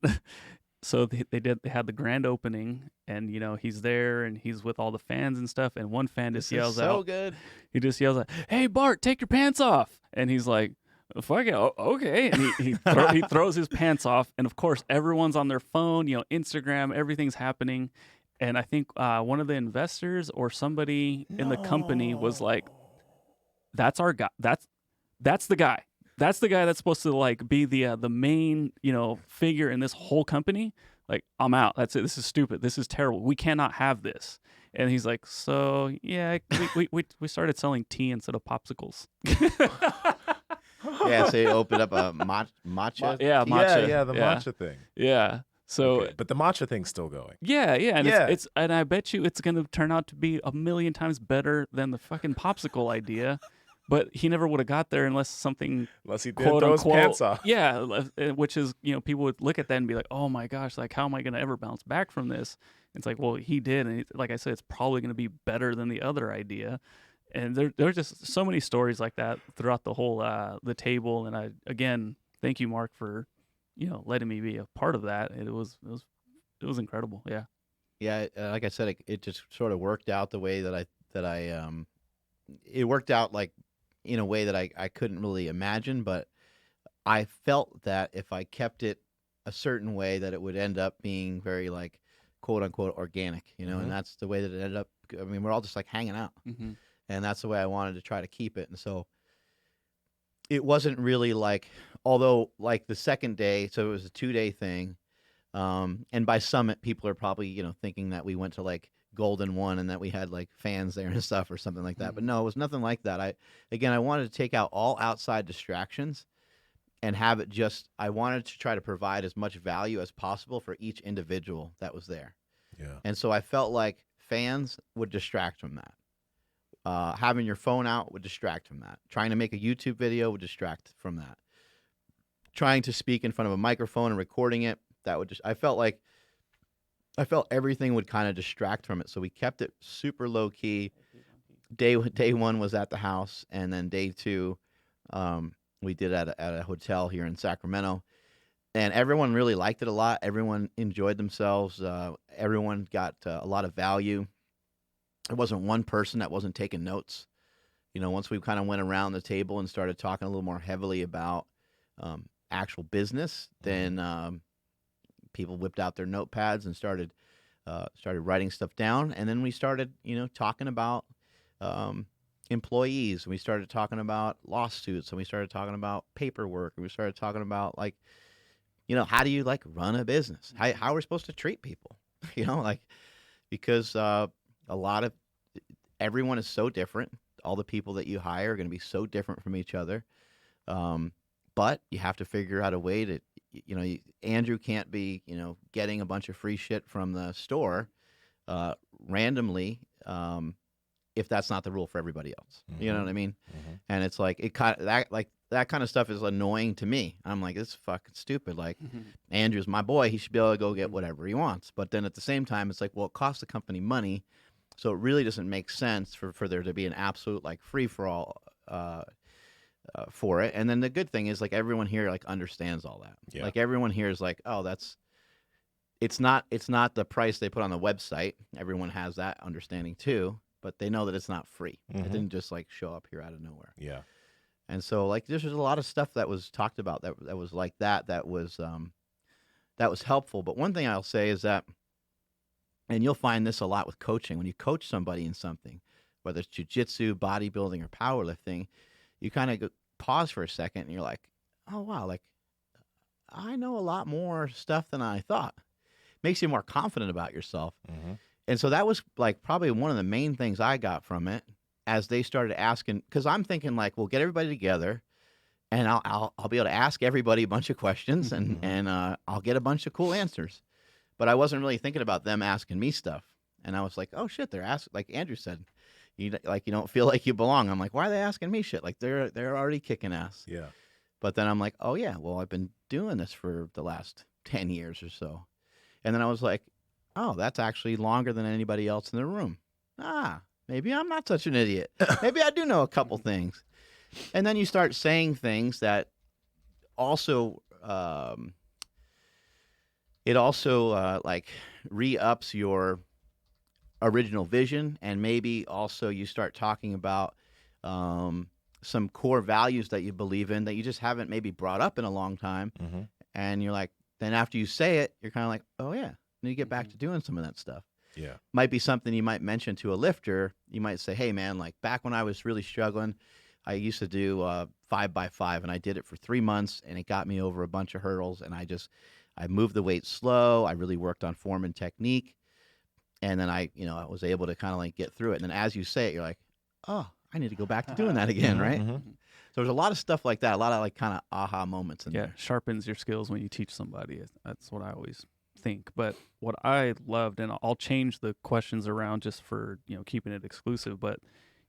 So they had the grand opening, and you know he's there and he's with all the fans and stuff, and one fan just yells out, good. He just yells out, "Hey Bart, take your pants off!" And he's like, "Fuck it, okay." And he throws his pants off, and of course everyone's on their phone, you know, Instagram, everything's happening. And I think one of the investors or somebody in the company was like, "That's our guy. That's the guy. That's the guy that's supposed to like be the main, you know, figure in this whole company. Like, I'm out. That's it. This is stupid. This is terrible. We cannot have this." And he's like, "So yeah, we started selling tea instead of popsicles." Yeah, so you open up a matcha. Matcha. Yeah, the matcha thing. Yeah. So, okay. But the matcha thing's still going. Yeah, and it's and I bet you it's gonna turn out to be 1,000,000 times better than the fucking popsicle idea. But he never would have got there unless he didn't throw his pants off. Yeah, which is, you know, people would look at that and be like, "Oh my gosh, like how am I gonna ever bounce back from this?" It's like, well, he did, and like I said, it's probably gonna be better than the other idea. And there's just so many stories like that throughout the whole the table. And I, again, thank you, Mark, for, you know, letting me be a part of that. It was incredible. Yeah. Yeah, like I said, it just sort of worked out the way that it worked out like in a way that I couldn't really imagine, but I felt that if I kept it a certain way that it would end up being very like quote unquote organic, you know, and that's the way that it ended up. I mean, we're all just like hanging out. And that's the way I wanted to try to keep it. And so it wasn't really like, although like the second day, so it was a 2-day thing. And by Summit, people are probably, you know, thinking that we went to like Golden One and that we had like fans there and stuff or something like that. But no, it was nothing like that. I wanted to take out all outside distractions and have it just, I wanted to try to provide as much value as possible for each individual that was there. Yeah. And so I felt like fans would distract from that. Having your phone out would distract from that. Trying to make a YouTube video would distract from that. Trying to speak in front of a microphone and recording it, that would just, I felt everything would kind of distract from it. So we kept it super low key. Day 1 was at the house, and then day 2, we did at a hotel here in Sacramento. And everyone really liked it a lot. Everyone enjoyed themselves. Everyone got a lot of value. There wasn't one person that wasn't taking notes. You know, once we kind of went around the table and started talking a little more heavily about actual business, then people whipped out their notepads and started writing stuff down. And then we started, you know, talking about employees. And we started talking about lawsuits, and we started talking about paperwork, and we started talking about like, you know, how do you like run a business? How are we supposed to treat people? You know, like, because everyone is so different. All the people that you hire are going to be so different from each other. But you have to figure out a way to, you know, Andrew can't be, you know, getting a bunch of free shit from the store randomly if that's not the rule for everybody else. Mm-hmm. You know what I mean? Mm-hmm. And it's like that kind of stuff is annoying to me. I'm like, it's fucking stupid. Like, Andrew's my boy. He should be able to go get whatever he wants. But then at the same time, it's like, well, it costs the company money. So it really doesn't make sense for there to be an absolute like free for all for it. And then the good thing is like everyone here like understands all that. Yeah. Like everyone here is like, oh, it's not the price they put on the website. Everyone has that understanding too, but they know that it's not free. Mm-hmm. It didn't just like show up here out of nowhere. Yeah. And so like there's a lot of stuff that was talked about that was like that was helpful. But one thing I'll say is that, and you'll find this a lot with coaching, when you coach somebody in something, whether it's jiu-jitsu, bodybuilding, or powerlifting, you kind of pause for a second and you're like, oh wow, like I know a lot more stuff than I thought. Makes you more confident about yourself. Mm-hmm. And so that was like probably one of the main things I got from it, as they started asking, because I'm thinking like, we'll get everybody together and I'll be able to ask everybody a bunch of questions and I'll get a bunch of cool answers. But I wasn't really thinking about them asking me stuff. And I was like, oh shit, they're asking, like Andrew said, you don't feel like you belong. I'm like, why are they asking me shit? Like they're already kicking ass. Yeah. But then I'm like, oh yeah, well, I've been doing this for the last 10 years or so. And then I was like, oh, that's actually longer than anybody else in the room. Maybe I'm not such an idiot. Maybe I do know a couple things. And then you start saying things that also, it also like re-ups your original vision. And maybe also you start talking about some core values that you believe in that you just haven't maybe brought up in a long time. Mm-hmm. And you're like, then after you say it, you're kind of like, oh yeah, and you get back to doing some of that stuff. Yeah. Might be something you might mention to a lifter. You might say, hey man, like back when I was really struggling, I used to do 5x5 and I did it for 3 months and it got me over a bunch of hurdles. And I moved the weight slow. I really worked on form and technique. And then I was able to kind of like get through it. And then as you say it, you're like, oh, I need to go back to doing that again. Right. Mm-hmm. So there's a lot of stuff like that. A lot of like kind of aha moments in there. Sharpens your skills when you teach somebody. That's what I always think. But what I loved, and I'll change the questions around just for keeping it exclusive, but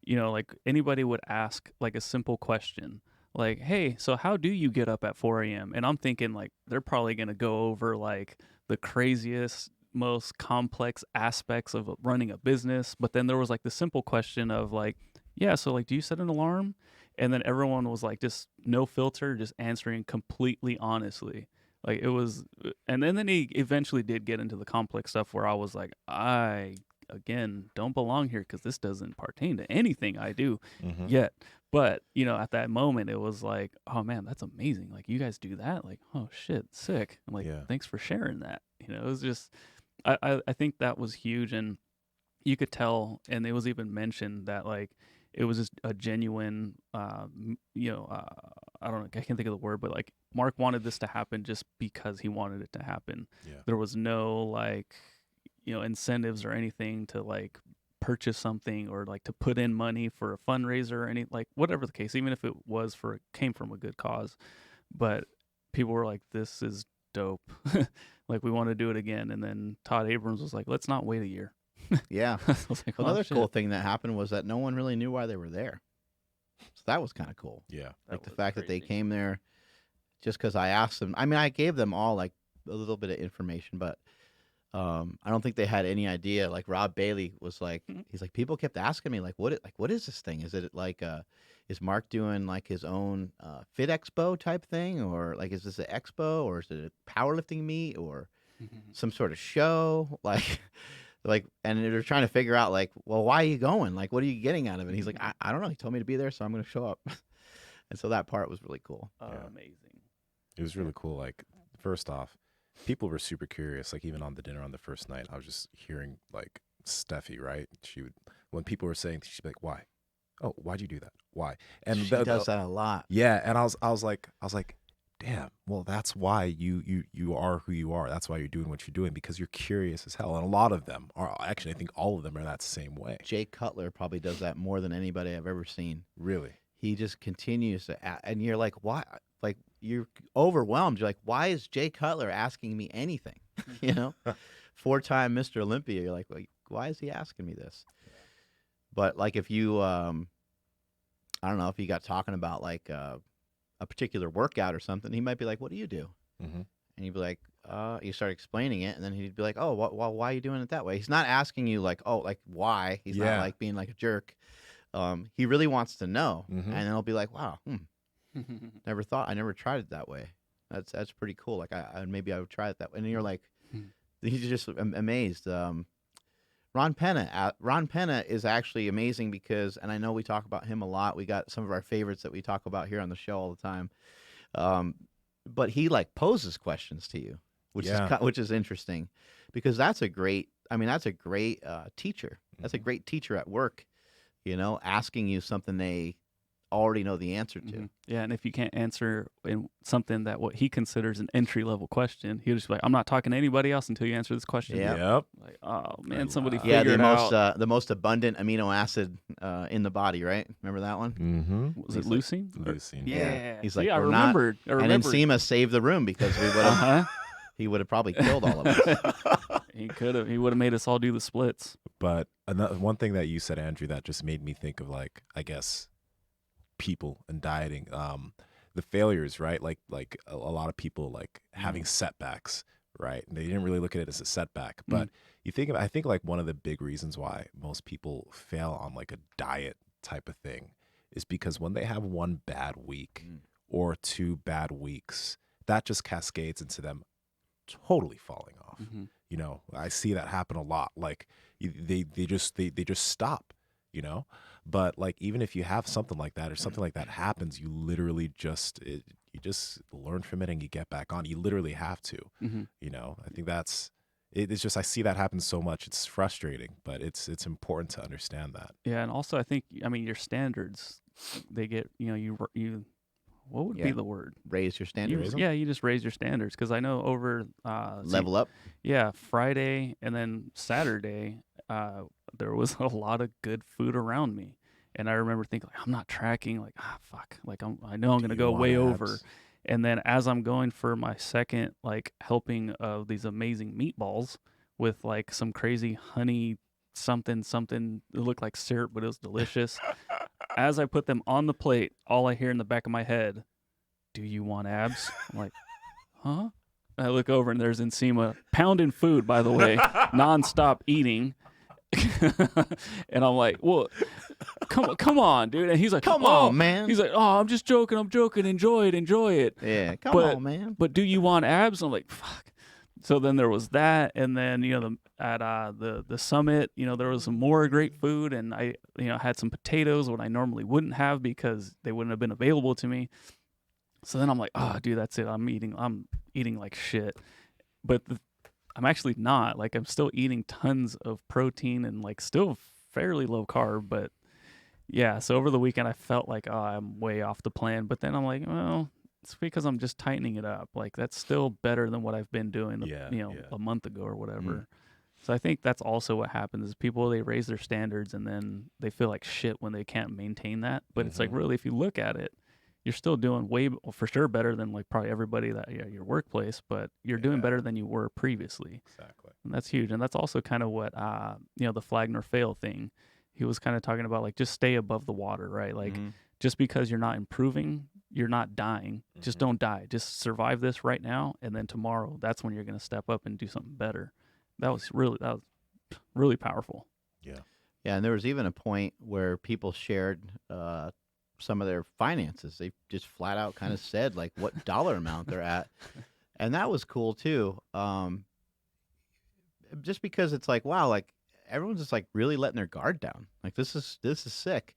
like anybody would ask like a simple question like, hey, so how do you get up at 4 a.m.? And I'm thinking like they're probably going to go over like the craziest, most complex aspects of running a business. But then there was like the simple question of like, yeah, so like, do you set an alarm? And then everyone was like, just no filter, just answering completely honestly. Like it was, and then he eventually did get into the complex stuff where I was like, I, again, don't belong here because this doesn't pertain to anything I do yet. But, at that moment, it was like, oh man, that's amazing. Like you guys do that? Like, oh shit, sick. I'm like, thanks for sharing that. It was just, I think that was huge. And you could tell, and it was even mentioned that like, it was just a genuine, I don't know, I can't think of the word, but like Mark wanted this to happen just because he wanted it to happen. Yeah. There was no like, incentives or anything to like purchase something or like to put in money for a fundraiser or any, like whatever the case, even if it was came from a good cause. But people were like, this is dope. Like we want to do it again. And then Todd Abrams was like, let's not wait a year. Yeah. I was like, Another cool thing that happened was that no one really knew why they were there. So that was kind of cool. Yeah. Like the fact that they came there just because I asked them. I mean, I gave them all like a little bit of information, but I don't think they had any idea. Like Rob Bailey was like, he's like, people kept asking me like, what is this thing? Is it like, is Mark doing like his own Fit Expo type thing? Or like, is this an expo or is it a powerlifting meet or some sort of show? Like, and they're trying to figure out like, well, why are you going? Like, what are you getting out of it? And he's like, I don't know. He told me to be there, so I'm going to show up. And so that part was really cool. Amazing. It was really cool. Like, first off, people were super curious. Like, even on the dinner on the first night, I was just hearing like Steffi, right? When people were saying, she'd be like, why? Oh, why'd you do that? Why? And she does that a lot. Yeah. And I was like, damn, well, that's why you are who you are. That's why you're doing what you're doing, because you're curious as hell. And a lot of them are, actually, I think all of them are that same way. Jay Cutler probably does that more than anybody I've ever seen. Really? He just continues to, and you're like, why? Like, you're overwhelmed. You're like, why is Jay Cutler asking me anything? 4-time Mr. Olympia. You're like, well, why is he asking me this? But like if you, I don't know, if you got talking about like a particular workout or something, he might be like, "What do you do?" Mm-hmm. And you'd be like, you start explaining it, and then he'd be like, "Oh, well, why are you doing it that way?" He's not asking you like, "Oh, like why?" He's not like being like a jerk. He really wants to know, Mm-hmm. and then he'll be like, "Wow, I never tried it that way. That's pretty cool. Like maybe I would try it that way." And you're like, he's just amazed. Ron Penna is actually amazing because, and I know we talk about him a lot. We got some of our favorites that we talk about here on the show all the time. But he like poses questions to you, which is interesting, because that's a great teacher. That's a great teacher at work, asking you something they already know the answer to. Yeah, and if you can't answer in something that what he considers an entry level question, he'll just be like, "I'm not talking to anybody else until you answer this question." Yep. Like, oh man, somebody Yeah, figured out. the most abundant amino acid in the body, right? Remember that one? Mm-hmm. Was it leucine? Leucine. Yeah. He's See, like, I we're not. remembered. And then Nsima saved the room because we would have. He would have probably killed all of us. He could have. He would have made us all do the splits. But one thing that you said, Andrew, that just made me think of, like, I guess, people and dieting, the failures, right? Like a lot of people like having setbacks, right? And they didn't really look at it as a setback, but I think like one of the big reasons why most people fail on like a diet type of thing is because when they have one bad week or 2 bad weeks, that just cascades into them totally falling off. I see that happen a lot. Like they just stop, but like, even if you have something like that or something like that happens, you literally you just learn from it and you get back on. You literally have to, I think it's just, I see that happen so much. It's frustrating, but it's important to understand that. Yeah. And also I think, your standards, they get, you what would be the word? Raise your standards. You just raise your standards. Cause I know over, level up. Yeah. Friday and then Saturday, there was a lot of good food around me. And I remember thinking, like, I'm not tracking, like, fuck, like I know I'm going to go way over. And then as I'm going for my second, like, helping of these amazing meatballs with like some crazy honey something, it looked like syrup, but it was delicious. As I put them on the plate, all I hear in the back of my head, "Do you want abs?" I'm like, huh? And I look over and there's Nsima pounding food, by the way, nonstop eating. And I'm like, "Well, come on, dude." And he's like, "Come on, man." He's like, "Oh, I'm joking. Enjoy it." Yeah, come on, man. But do you want abs? I'm like, fuck. So then there was that, and then at the summit, there was some more great food, and I had some potatoes, what I normally wouldn't have because they wouldn't have been available to me. So then I'm like, oh, dude, that's it. I'm eating like shit, but I'm actually not. Like, I'm still eating tons of protein and like still fairly low carb, but yeah. So over the weekend, I felt like, oh, I'm way off the plan, but then I'm like, well, it's because I'm just tightening it up. Like, that's still better than what I've been doing, a month ago or whatever. So I think that's also what happens is people, they raise their standards and then they feel like shit when they can't maintain that. But it's like, really, if you look at it, you're still doing for sure better than like probably everybody your workplace, but you're doing better than you were previously. Exactly. And that's huge. And that's also kind of what, the flag nor fail thing, he was kind of talking about, like, just stay above the water, right? Like, just because you're not improving, you're not dying. Just don't die. Just survive this right now, and then tomorrow, that's when you're going to step up and do something better. That was really powerful. Yeah. Yeah, and there was even a point where people shared some of their finances. They just flat out kind of said like what dollar amount they're at, and that was cool too. Just because it's like, wow, like everyone's just like really letting their guard down. Like this is sick.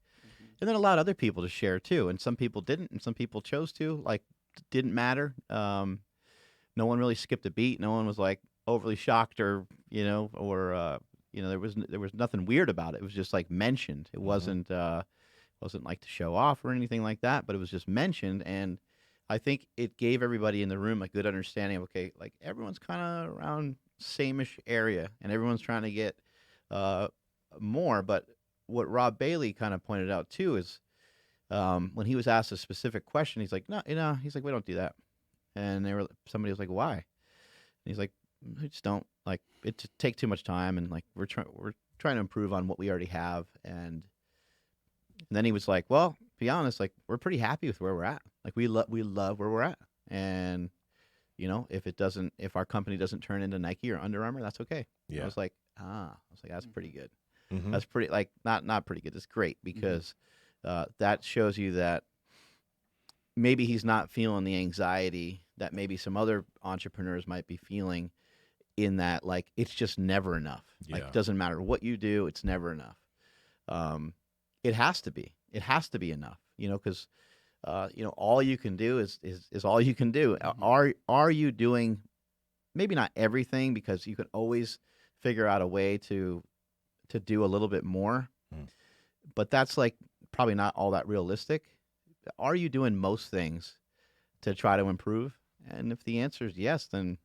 And then allowed other people to share too, and some people didn't, and some people chose to. Like, didn't matter. No one really skipped a beat. No one was like overly shocked, or there was nothing weird about it. It was just like mentioned. It wasn't like to show off or anything like that, but it was just mentioned, and I think it gave everybody in the room a good understanding of, okay, like everyone's kind of around same-ish area, and everyone's trying to get more, but what Rob Bailey kind of pointed out too is when he was asked a specific question, he's like, no, he's like, we don't do that. And somebody was like, why? And he's like, we just don't, like, it just take too much time, and like we're trying trying to improve on what we already have. And then he was like, well, to be honest, like we're pretty happy with where we're at. Like we love where we're at. And you know, if our company doesn't turn into Nike or Under Armour, that's okay. Yeah. I was like, that's pretty good. Mm-hmm. That's pretty, like, not pretty good. It's great because that shows you that maybe he's not feeling the anxiety that maybe some other entrepreneurs might be feeling, in that, like, it's just never enough. Like, it doesn't matter what you do, it's never enough. It has to be. It has to be enough, you know, because, you know, all you can do is all you can do. Are you doing maybe not everything, because you can always figure out a way to do a little bit more, but that's like probably not all that realistic. Are you doing most things to try to improve? And if the answer is yes, then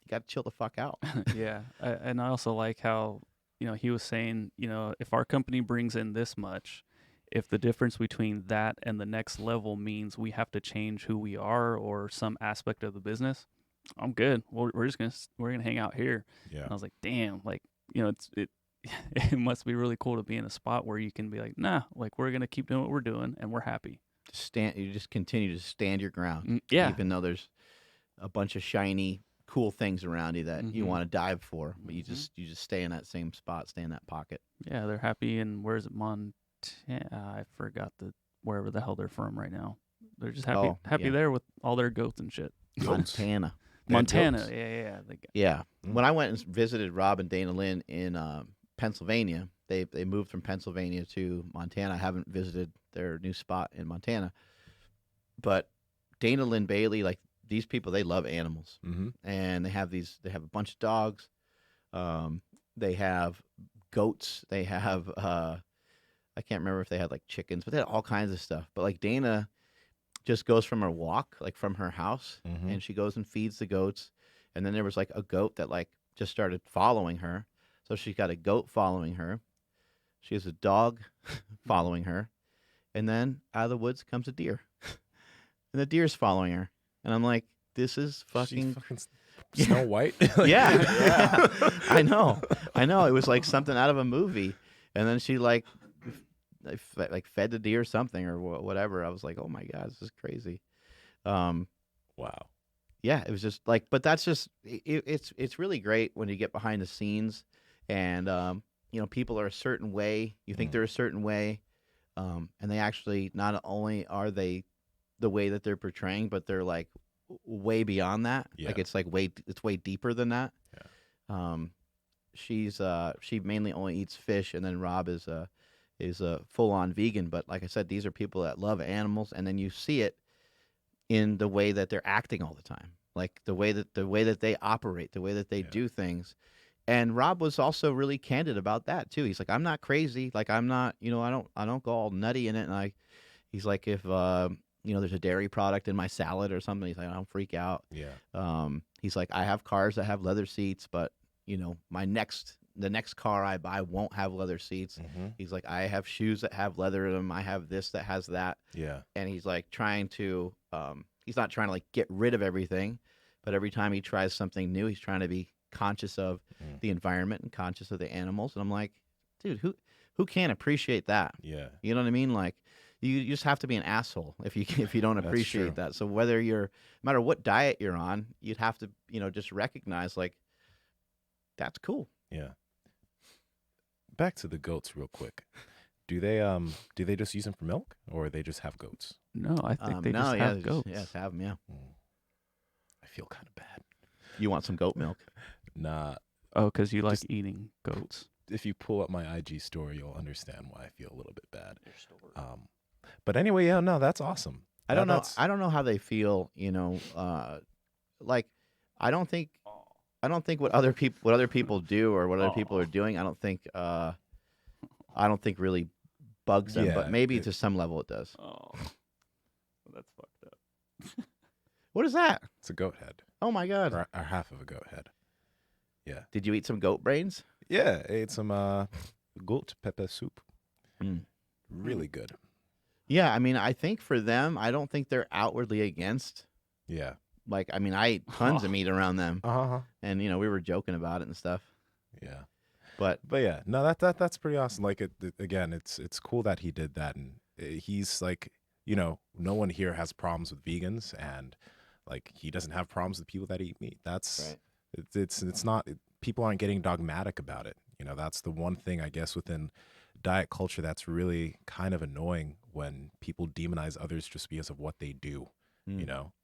you got to chill the fuck out. Yeah. And I also like how, you know, he was saying, you know, if our company brings in this much, if the difference between that and the next level means we have to change who we are or some aspect of the business, I'm good. We're gonna hang out here. Yeah. And I was like, damn, like, you know, it must be really cool to be in a spot where you can be like, nah, like we're gonna keep doing what we're doing and we're happy. You just continue to stand your ground. Yeah. Even though there's a bunch of shiny, cool things around you that you want to dive for, but you just stay in that same spot, stay in that pocket. Yeah, they're happy. And where is it, Montana? I forgot wherever the hell they're from right now. They're just happy there with all their goats and shit. Montana. Montana, yeah. Yeah. When I went and visited Rob and Dana Lynn in Pennsylvania, they moved from Pennsylvania to Montana. I haven't visited their new spot in Montana, but Dana Lynn Bailey, like, these people, they love animals, and they have a bunch of dogs, they have goats, they have I can't remember if they had like chickens, but they had all kinds of stuff. But like Dana just goes from her walk, like from her house, and she goes and feeds the goats. And then there was like a goat that like just started following her. So she's got a goat following her. She has a dog following her. And then out of the woods comes a deer. And the deer's following her. And I'm like, this is fucking Snow White? Yeah. I know. It was like something out of a movie. And then she like fed the deer something or whatever. I was like, oh my God, this is crazy. Wow. Yeah, it was just like, but that's just, it's really great when you get behind the scenes and, you know, people are a certain way. You think they're a certain way. And they actually, not only are they the way that they're portraying, but they're like way beyond that. Yeah. Like it's way deeper than that. Yeah. She mainly only eats fish, and then Rob is a full-on vegan. But like I said, these are people that love animals, and then you see it in the way that they're acting all the time, like the way that they operate, the way that they do things. And Rob was also really candid about that too. He's like, I'm not crazy, like I'm not, you know, I don't go all nutty in it. And he's like, if you know, there's a dairy product in my salad or something, he's like, I don't freak out. Yeah. He's like, I have cars that have leather seats, but you know, the next car I buy won't have leather seats. He's like, I have shoes that have leather in them. I have this that has that. Yeah. And he's like trying to, he's not trying to like get rid of everything, but every time he tries something new, he's trying to be conscious of the environment and conscious of the animals. And I'm like, dude, who can't appreciate that? Yeah. You know what I mean? Like, you just have to be an asshole if you don't appreciate that. So whether no matter what diet you're on, you'd have to, you know, just recognize like, that's cool. Yeah. Back to the goats real quick. Do they just use them for milk, or they just have goats? No, I think they just have goats. Yes, have them, yeah. I feel kind of bad. You want some goat milk? Nah. Oh, because you like eating goats. If you pull up my IG story, you'll understand why I feel a little bit bad. But anyway, yeah, no, that's awesome. I don't know how they feel, you know, like I don't think what other people do or what other people are doing, I don't think really bugs them, but maybe to some level it does. Oh, that's fucked up. What is that? It's a goat head. Oh my God. Or half of a goat head. Yeah. Did you eat some goat brains? Yeah, I ate some goat pepper soup. Really good. Yeah, I mean, I think for them, I don't think they're outwardly against. Yeah. Like, I mean, I ate tons of meat around them. Uh-huh. And, you know, we were joking about it and stuff. Yeah. But yeah, no, that's pretty awesome. Like again, it's cool that he did that, and he's like, no one here has problems with vegans, and like he doesn't have problems with people that eat meat. That's right. it's not people aren't getting dogmatic about it. That's the one thing I guess within diet culture that's really kind of annoying when people demonize others just because of what they do.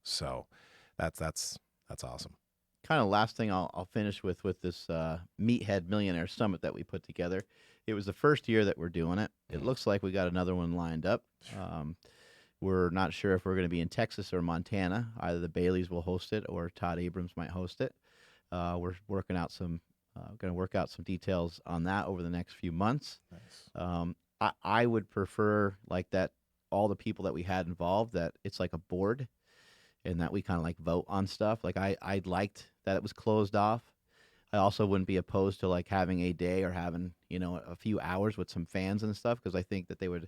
So that's awesome. Kind of last thing I'll finish with this Meathead Millionaire Summit that we put together. It was the first year that we're doing it. It looks like we got another one lined up. We're not sure if we're going to be in Texas or Montana. Either the Baileys will host it or Todd Abrams might host it. We're working out going to work out some details on that over the next few months. Nice. I would prefer like that all the people that we had involved, that it's like a board and that we kind of like vote on stuff. Like I liked that it was closed off. I also wouldn't be opposed to like having a day or having, a few hours with some fans and stuff, because I think that they would,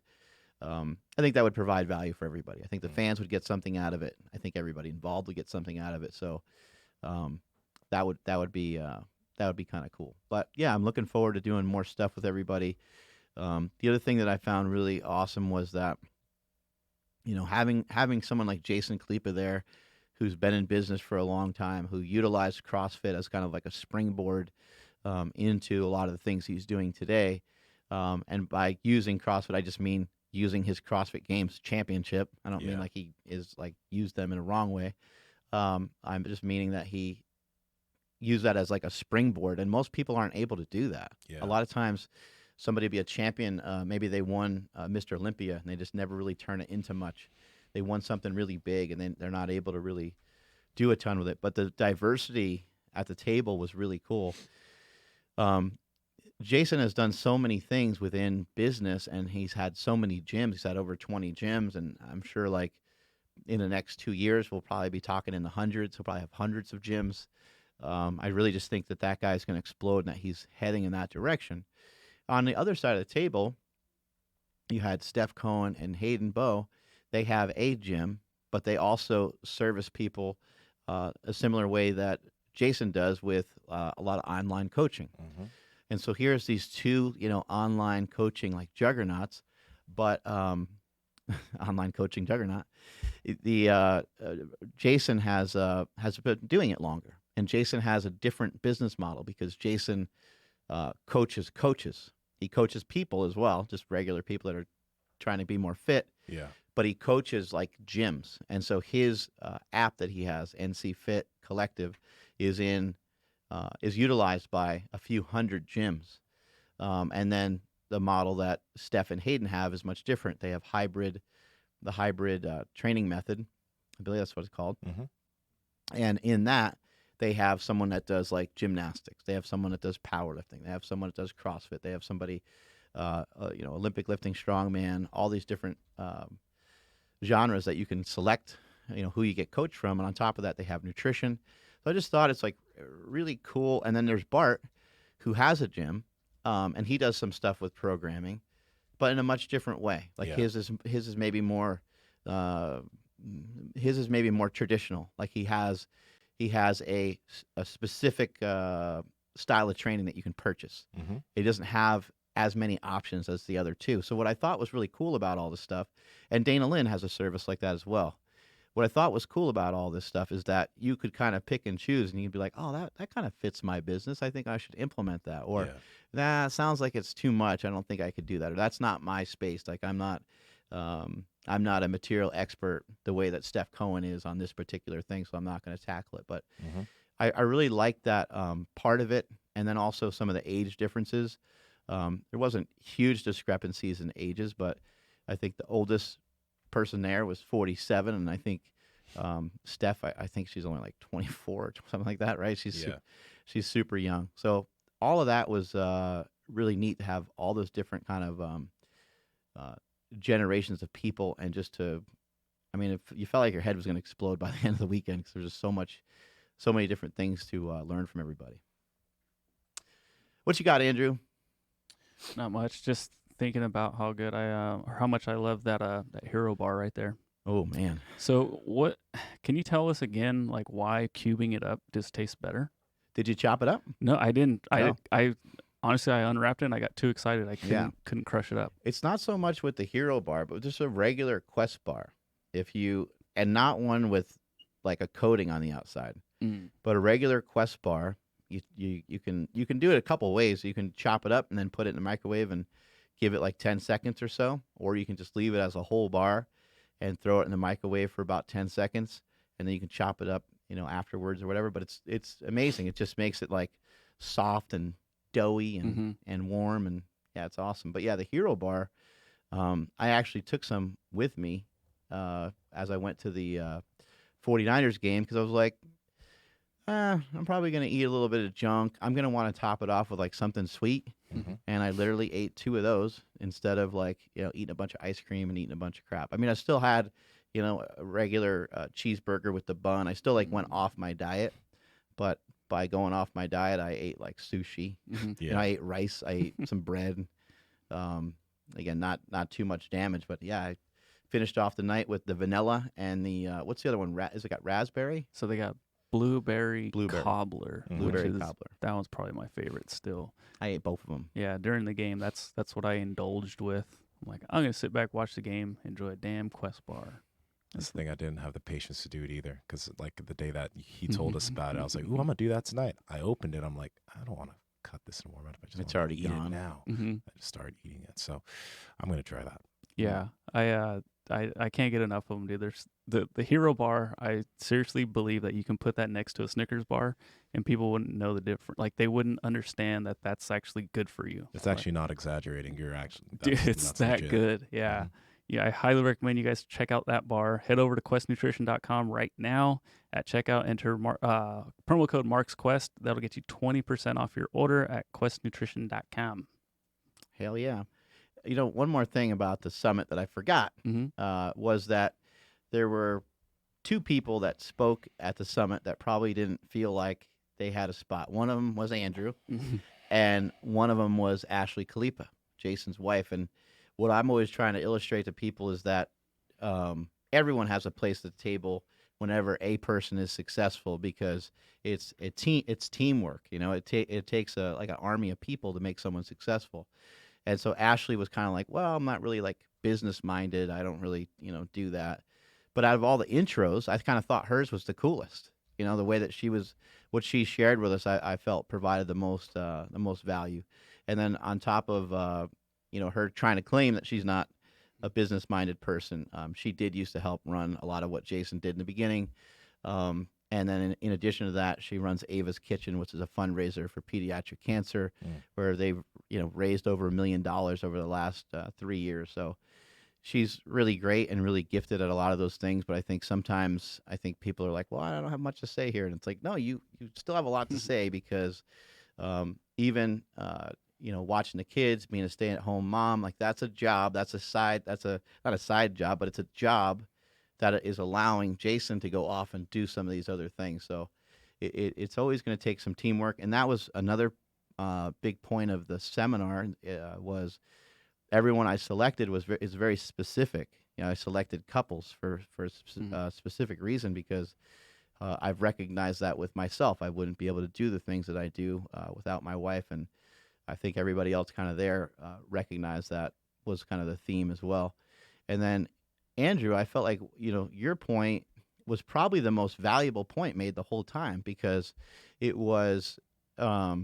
I think that would provide value for everybody. I think the fans would get something out of it. I think everybody involved would get something out of it. So that would be kind of cool. But yeah, I'm looking forward to doing more stuff with everybody. The other thing that I found really awesome was that, having someone like Jason Kalipa there, who's been in business for a long time, who utilized CrossFit as kind of like a springboard into a lot of the things he's doing today. And by using CrossFit, I just mean using his CrossFit Games championship. I don't mean like he is like used them in a wrong way. I'm just meaning that he used that as like a springboard, and most people aren't able to do that. Yeah. A lot of times somebody be a champion, maybe they won Mr. Olympia, and they just never really turn it into much. They won something really big, and then they're not able to really do a ton with it. But the diversity at the table was really cool. Jason has done so many things within business, and he's had so many gyms. He's had over 20 gyms, and I'm sure like in the next 2 years, we'll probably be talking in the hundreds. He'll probably have hundreds of gyms. I really just think that guy's going to explode and that he's heading in that direction. On the other side of the table, you had Steph Cohen and Hayden Bowe. They have a gym, but they also service people a similar way that Jason does with a lot of online coaching. Mm-hmm. And so here's these two, online coaching like juggernauts, but online coaching juggernaut. Jason has been doing it longer, and Jason has a different business model because Jason coaches. He coaches people as well, just regular people that are trying to be more fit. Yeah. But he coaches like gyms, and so his app that he has, NC Fit Collective, is utilized by a few hundred gyms. And then the model that Steph and Hayden have is much different. They have the hybrid training method. I believe that's what it's called. Mm-hmm. And in that, they have someone that does like gymnastics. They have someone that does powerlifting. They have someone that does CrossFit. They have somebody, Olympic lifting, strongman, all these different genres that you can select, who you get coached from. And on top of that, they have nutrition. So I just thought it's like really cool. And then there's Bart, who has a gym, and he does some stuff with programming, but in a much different way. Like his is maybe more traditional. Like he has a specific style of training that you can purchase. Mm-hmm. It doesn't have as many options as the other two. So what I thought was really cool about all this stuff, and Dana Lynn has a service like that as well. What I thought was cool about all this stuff is that you could kind of pick and choose, and you'd be like, oh, that kind of fits my business. I think I should implement that. Or, nah, it sounds like it's too much. I don't think I could do that. Or that's not my space. Like I'm not a material expert the way that Steph Cohen is on this particular thing, so I'm not going to tackle it. But I really like that part of it, and then also some of the age differences. There wasn't huge discrepancies in ages, but I think the oldest person there was 47, and I think Steph, I think she's only like 24 or something like that, right? She's super young. So all of that was really neat to have all those different kind of generations of people, and just if you felt like your head was going to explode by the end of the weekend, because there's just so many different things to learn from everybody. What you got, Andrew? Not much. Just thinking about how good or how much I love that Hero Bar right there. Oh man. So what? Can you tell us again, like why cubing it up just tastes better? Did you chop it up? No, I didn't. No. I honestly, I unwrapped it and I got too excited. I couldn't crush it up. It's not so much with the hero bar, but just a regular Quest bar. And not one with like a coating on the outside, but a regular Quest bar. You can do it a couple ways. You can chop it up and then put it in the microwave and give it like 10 seconds or so, or you can just leave it as a whole bar and throw it in the microwave for about 10 seconds, and then you can chop it up, afterwards or whatever. But it's amazing. It just makes it like soft and doughy and warm, and yeah, it's awesome. But yeah, the hero bar, I actually took some with me as I went to the 49ers game, because I was like, I'm probably going to eat a little bit of junk. I'm going to want to top it off with like something sweet. And I literally ate 2 of those instead of like, eating a bunch of ice cream and eating a bunch of crap. I mean, I still had, a regular cheeseburger with the bun. I still like went off my diet, but by going off my diet, I ate like sushi. Yeah. I ate rice. I ate some bread. Again, not too much damage, but yeah, I finished off the night with the vanilla and the what's the other one? Is it got raspberry? So they got blueberry cobbler. Blueberry which is, cobbler. That one's probably my favorite still. I ate both of them. Yeah, during the game, that's what I indulged with. I'm like, I'm gonna sit back, watch the game, enjoy a damn Quest bar. That's the thing. I didn't have the patience to do it either, because like the day that he told us about it, I was like, "Ooh, I'm gonna do that tonight." I opened it. I'm like, I don't want to cut this and warm it up. I just It's wanna already eat gone. it now. Mm-hmm. I just started eating it, so I'm gonna try that. Yeah, I can't get enough of them, dude. There's the hero bar. I seriously believe that you can put that next to a Snickers bar, and people wouldn't know the difference. Like they wouldn't understand that that's actually good for you. It's actually not exaggerating. You're actually, Dude, it's that's that legit. good. Yeah. Yeah, I highly recommend you guys check out that bar. Head over to questnutrition.com right now. At checkout, enter promo code MarksQuest. That'll get you 20% off your order at questnutrition.com. Hell yeah. One more thing about the summit that I forgot was that there were 2 people that spoke at the summit that probably didn't feel like they had a spot. One of them was Andrew, and one of them was Ashley Khalipa, Jason's wife. And what I'm always trying to illustrate to people is that everyone has a place at the table whenever a person is successful, because it's teamwork. It takes like an army of people to make someone successful. And so Ashley was kind of like, well, I'm not really like business minded. I don't really, do that. But out of all the intros, I kind of thought hers was the coolest. The way that what she shared with us, I felt provided the most value. And then on top of, her trying to claim that she's not a business minded person, she did used to help run a lot of what Jason did in the beginning. And then in addition to that, she runs Ava's Kitchen, which is a fundraiser for pediatric cancer, where they've raised over $1 million over the last 3 years. So she's really great and really gifted at a lot of those things. But I think sometimes people are like, well, I don't have much to say here. And it's like, no, you still have a lot to say, because even watching the kids, being a stay-at-home mom, like that's a job. That's not a side job, but it's a job that is allowing Jason to go off and do some of these other things. So it's always going to take some teamwork. And that was another big point of the seminar, was everyone I selected is very specific. I selected couples for a specific reason, because I've recognized that with myself. I wouldn't be able to do the things that I do without my wife. And I think everybody else kind of there recognized that was kind of the theme as well. And then Andrew, I felt like, your point was probably the most valuable point made the whole time, because it was a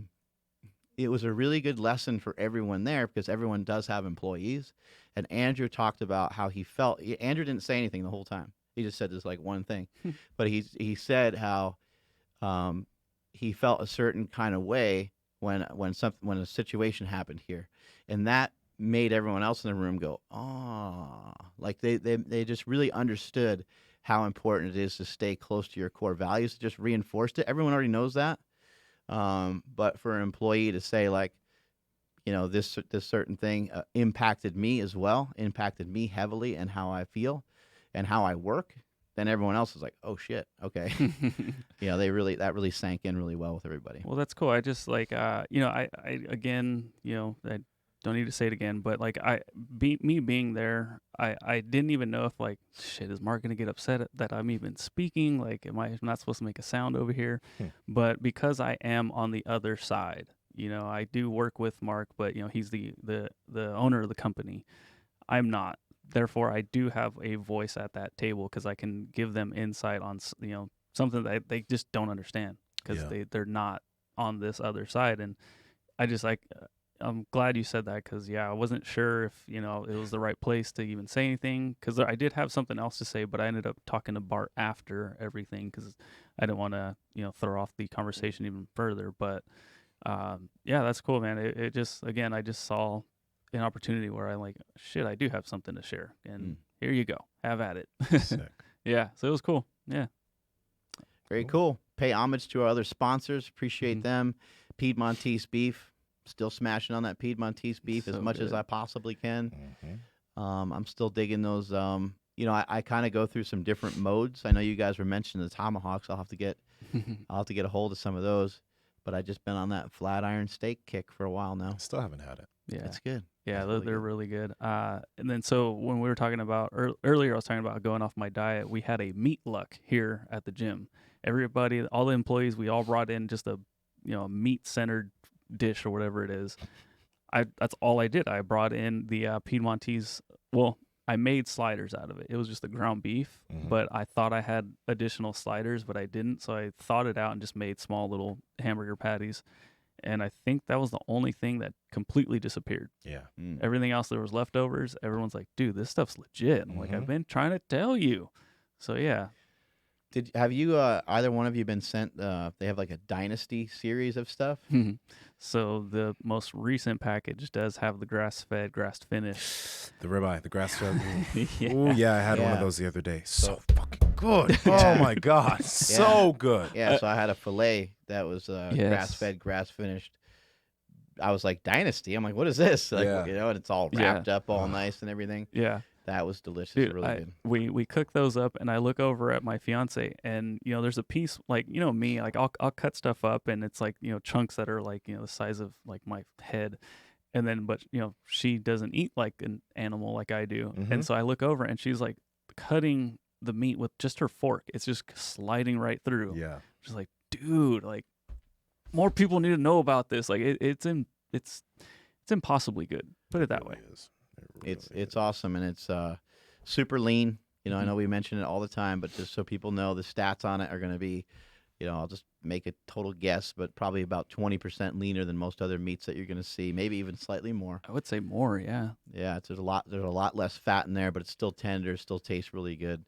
really good lesson for everyone there, because everyone does have employees. And Andrew talked about how he felt. Andrew didn't say anything the whole time. He just said this like one thing, but he said how he felt a certain kind of way when a situation happened here, and that made everyone else in the room go, oh, like they just really understood how important it is to stay close to your core values. It just reinforced it. Everyone already knows that. But for an employee to say like, this certain thing impacted me as well, impacted me heavily and how I feel and how I work, then everyone else is like, oh shit, okay. That really sank in really well with everybody. Well, that's cool. I just like, I again, I don't need to say it again, but like me being there, I didn't even know if like, shit, is Mark going to get upset that I'm even speaking? Like, am I not supposed to make a sound over here? But because I am on the other side, I do work with Mark, but he's the owner of the company. I'm not. Therefore, I do have a voice at that table because I can give them insight on something that they just don't understand because they're not on this other side. And I just I'm glad you said that because I wasn't sure if it was the right place to even say anything because I did have something else to say, but I ended up talking to Bart after everything because I didn't want to throw off the conversation even further. But that's cool, man. It just, again, I just saw an opportunity where I'm like, shit, I do have something to share, and here you go, have at it. Sick. Yeah, so it was cool. Yeah, Very cool. Pay homage to our other sponsors. Appreciate them. Piedmontese beef. Still smashing on that Piedmontese beef as much as I possibly can. I'm still digging those. I kind of go through some different modes. I know you guys were mentioning the tomahawks. I'll have to get a hold of some of those. But I just been on that flat iron steak kick for a while now. Still haven't had it. Yeah, it's good. Yeah, they're really good. And then so when we were talking about earlier, I was talking about going off my diet. We had a meat luck here at the gym. Everybody, all the employees, we all brought in just a meat centered dish or whatever it is. That's all I did. I brought in the Piedmontese. Well, I made sliders out of it. It was just the ground beef, but I thought I had additional sliders, but I didn't. So I thawed it out and just made small little hamburger patties. And I think that was the only thing that completely disappeared. Yeah. Everything else, there was leftovers. Everyone's like, dude, this stuff's legit. I'm like, I've been trying to tell you. So, yeah. Have you either one of you been sent? They have like a Dynasty series of stuff. So the most recent package does have the grass-fed, grass-finished. The ribeye, the grass-fed. Yeah. Oh yeah, I had one of those the other day. So fucking good. Oh my god, so good. Yeah, so I had a fillet that was grass-fed, grass-finished. I was like, Dynasty. I'm like, what is this? Like, and it's all wrapped up, all nice and everything. Yeah. That was delicious. Dude, really good. We cook those up, and I look over at my fiance, and there's a piece like me, like I'll cut stuff up, and it's like chunks that are like the size of like my head, and then but she doesn't eat like an animal like I do, and so I look over, and she's like cutting the meat with just her fork. It's just sliding right through. Yeah, she's like, dude, like more people need to know about this. Like it's impossibly good. Put it that way. It's awesome, and it's super lean. I know we mention it all the time, but just so people know, the stats on it are going to be, I'll just make a total guess, but probably about 20% leaner than most other meats that you're going to see, maybe even slightly more. I would say more, yeah. Yeah, there's a lot less fat in there, but it's still tender, still tastes really good.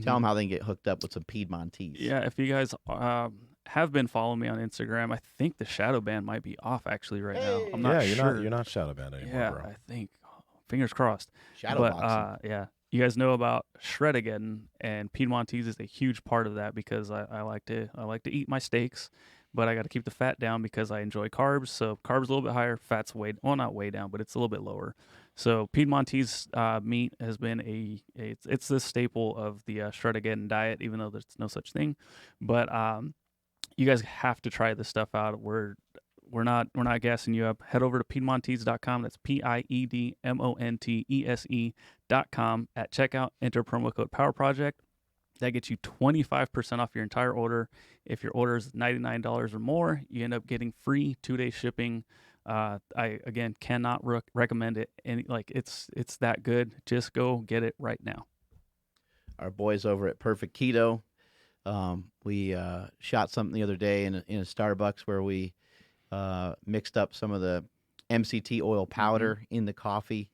Tell them how they can get hooked up with some Piedmontese. Yeah, if you guys have been following me on Instagram, I think the shadow ban might be off actually right now. I'm not sure. You're not shadow banned anymore, bro. I think. Fingers crossed. Shadow boxing. Yeah. You guys know about Shred-A-Geddon, and Piedmontese is a huge part of that because I like to eat my steaks, but I got to keep the fat down because I enjoy carbs. So carbs a little bit higher, fat's not way down, but it's a little bit lower. So Piedmontese meat has been it's the staple of the Shred-A-Geddon diet, even though there's no such thing. But you guys have to try this stuff out. We're not gassing you up. Head over to Piedmontese.com. That's Piedmontese.com. At checkout, enter promo code Power Project. That gets you 25% off your entire order. If your order is $99 or more, you end up getting free 2-day shipping. I again cannot recommend it. It's that good. Just go get it right now. Our boys over at Perfect Keto. We shot something the other day in a Starbucks where we mixed up some of the MCT oil powder in the coffee,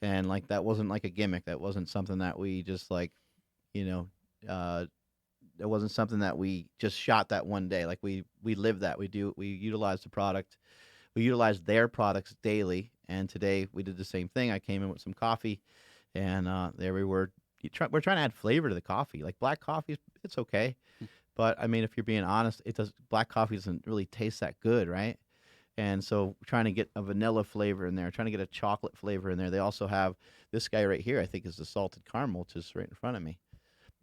and like that wasn't like a gimmick. That wasn't something that we just like, it wasn't something that we just shot that one day. Like we live that. We utilize the product. We utilize their products daily, and today we did the same thing. I came in with some coffee, and there we were. We're trying to add flavor to the coffee. Like black coffee, it's okay, but I mean, if you're being honest, black coffee doesn't really taste that good, right? And so trying to get a vanilla flavor in there, trying to get a chocolate flavor in there. They also have this guy right here, I think is the salted caramel, which is right in front of me.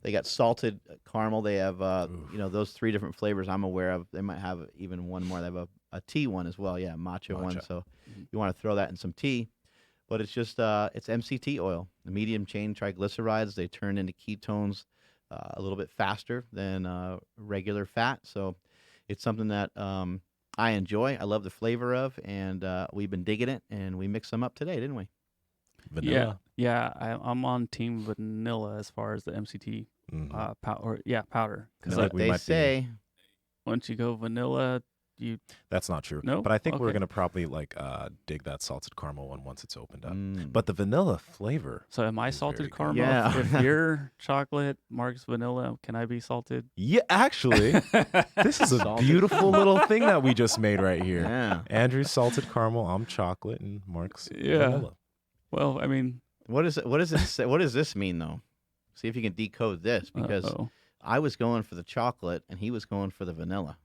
They got salted caramel. They have, those 3 different flavors I'm aware of. They might have even one more. They have a tea one as well. Yeah, matcha one. So you want to throw that in some tea. But it's just, it's MCT oil, the medium chain triglycerides. They turn into ketones a little bit faster than regular fat. So it's something that I enjoy. I love the flavor of, and we've been digging it, and we mixed some up today, didn't we? Vanilla. I'm on team vanilla as far as the MCT Mhm. powder. Feel So like we they might be- say, Once you go vanilla, you That's not true. No? But I think we're Okay. gonna probably like dig that salted caramel one once it's opened up. mm, But the vanilla flavor. so am I It's salted very good. caramel? Yeah. If you're chocolate, Mark's vanilla, can I be salted? Yeah, actually, this is a Salted. beautiful little thing that we just made right here. yeah. Andrew's salted caramel, I'm chocolate, and Mark's Yeah. vanilla. Well, I mean, What is it? What does it say? What does this mean, though? See if you can decode this, because uh-oh. I was going for the chocolate and he was going for the vanilla.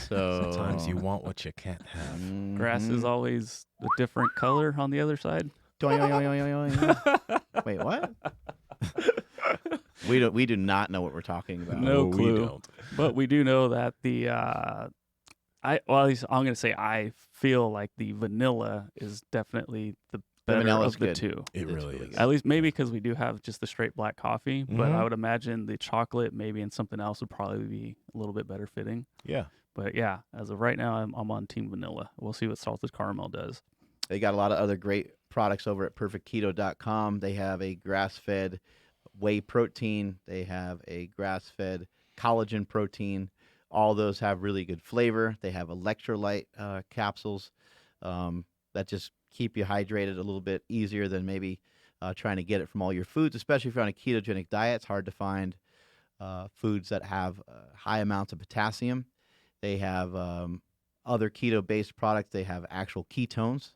So Sometimes you want what you can't have. Grass is always a different color on the other side. Wait, what? We do not know what we're talking about. No we clue. don't. But we do know that at least I'm going to say I feel like the vanilla is definitely the better vanilla's of the good. two. It It's really really is. good. At least maybe because we do have just the straight black coffee, but I Mhm. would imagine the chocolate maybe and something else would probably be a little bit better fitting. Yeah. But yeah, as of right now, I'm on team vanilla. We'll see what salted caramel does. They got a lot of other great products over at perfectketo.com. They have a grass-fed whey protein. They have a grass-fed collagen protein. All those have really good flavor. They have electrolyte capsules that just keep you hydrated a little bit easier than maybe trying to get it from all your foods, especially if you're on a ketogenic diet. It's hard to find foods that have high amounts of potassium. They have other keto-based products. They have actual ketones.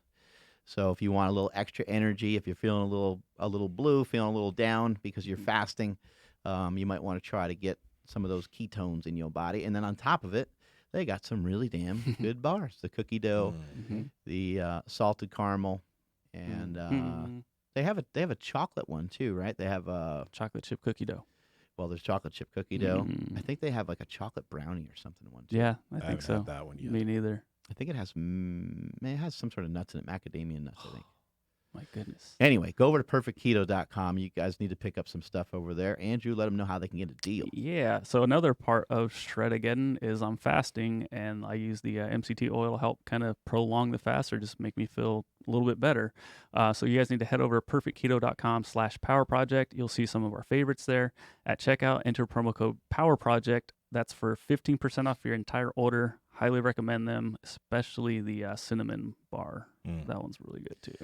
So if you want a little extra energy, if you're feeling a little blue, feeling a little down because you're fasting, you might want to try to get some of those ketones in your body. And then on top of it, they got some really damn good bars: the cookie dough, the salted caramel, and Mhm. they have a chocolate one too, right? They have Chocolate chip cookie dough. well, there's chocolate chip cookie dough. Mm. I think they have like a chocolate brownie or something one too. Yeah, I I think haven't so. had that one yet. Me neither. I think it has some sort of nuts in it, macadamia nuts, I think. My goodness. Anyway, go over to perfectketo.com. You guys need to pick up some stuff over there. Andrew, let them know how they can get a deal. Yeah. So another part of Shred-Again is I'm fasting, and I use the MCT oil to help kind of prolong the fast or just make me feel a little bit better. So you guys need to head over to perfectketo.com/powerproject. You'll see some of our favorites there. At checkout, enter promo code POWERPROJECT. That's for 15% off your entire order. Highly recommend them, especially the cinnamon bar. That one's really good too.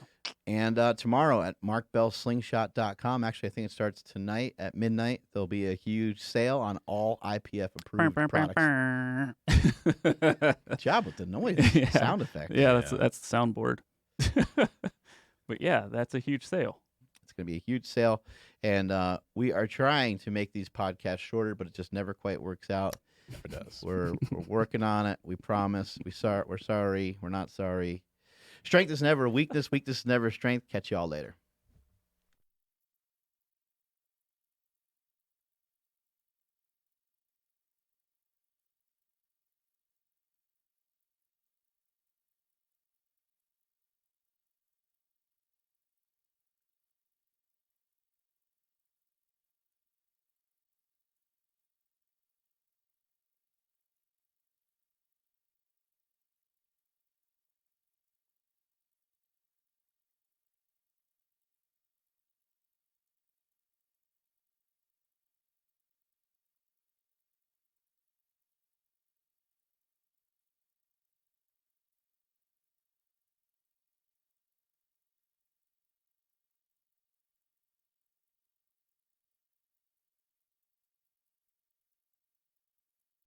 And tomorrow at markbellslingshot.com, actually, I think it starts tonight at midnight, there'll be a huge sale on all IPF-approved products. Good job with the noise, Yeah. sound effect. Yeah, that's the soundboard. But yeah, that's a huge sale. It's going to be a huge sale. And we are trying to make these podcasts shorter, but it just never quite works out. Never does. We're working on it. We promise. We're sorry. We're not sorry. Strength is never a weakness. Weakness is never a strength. Catch you all later.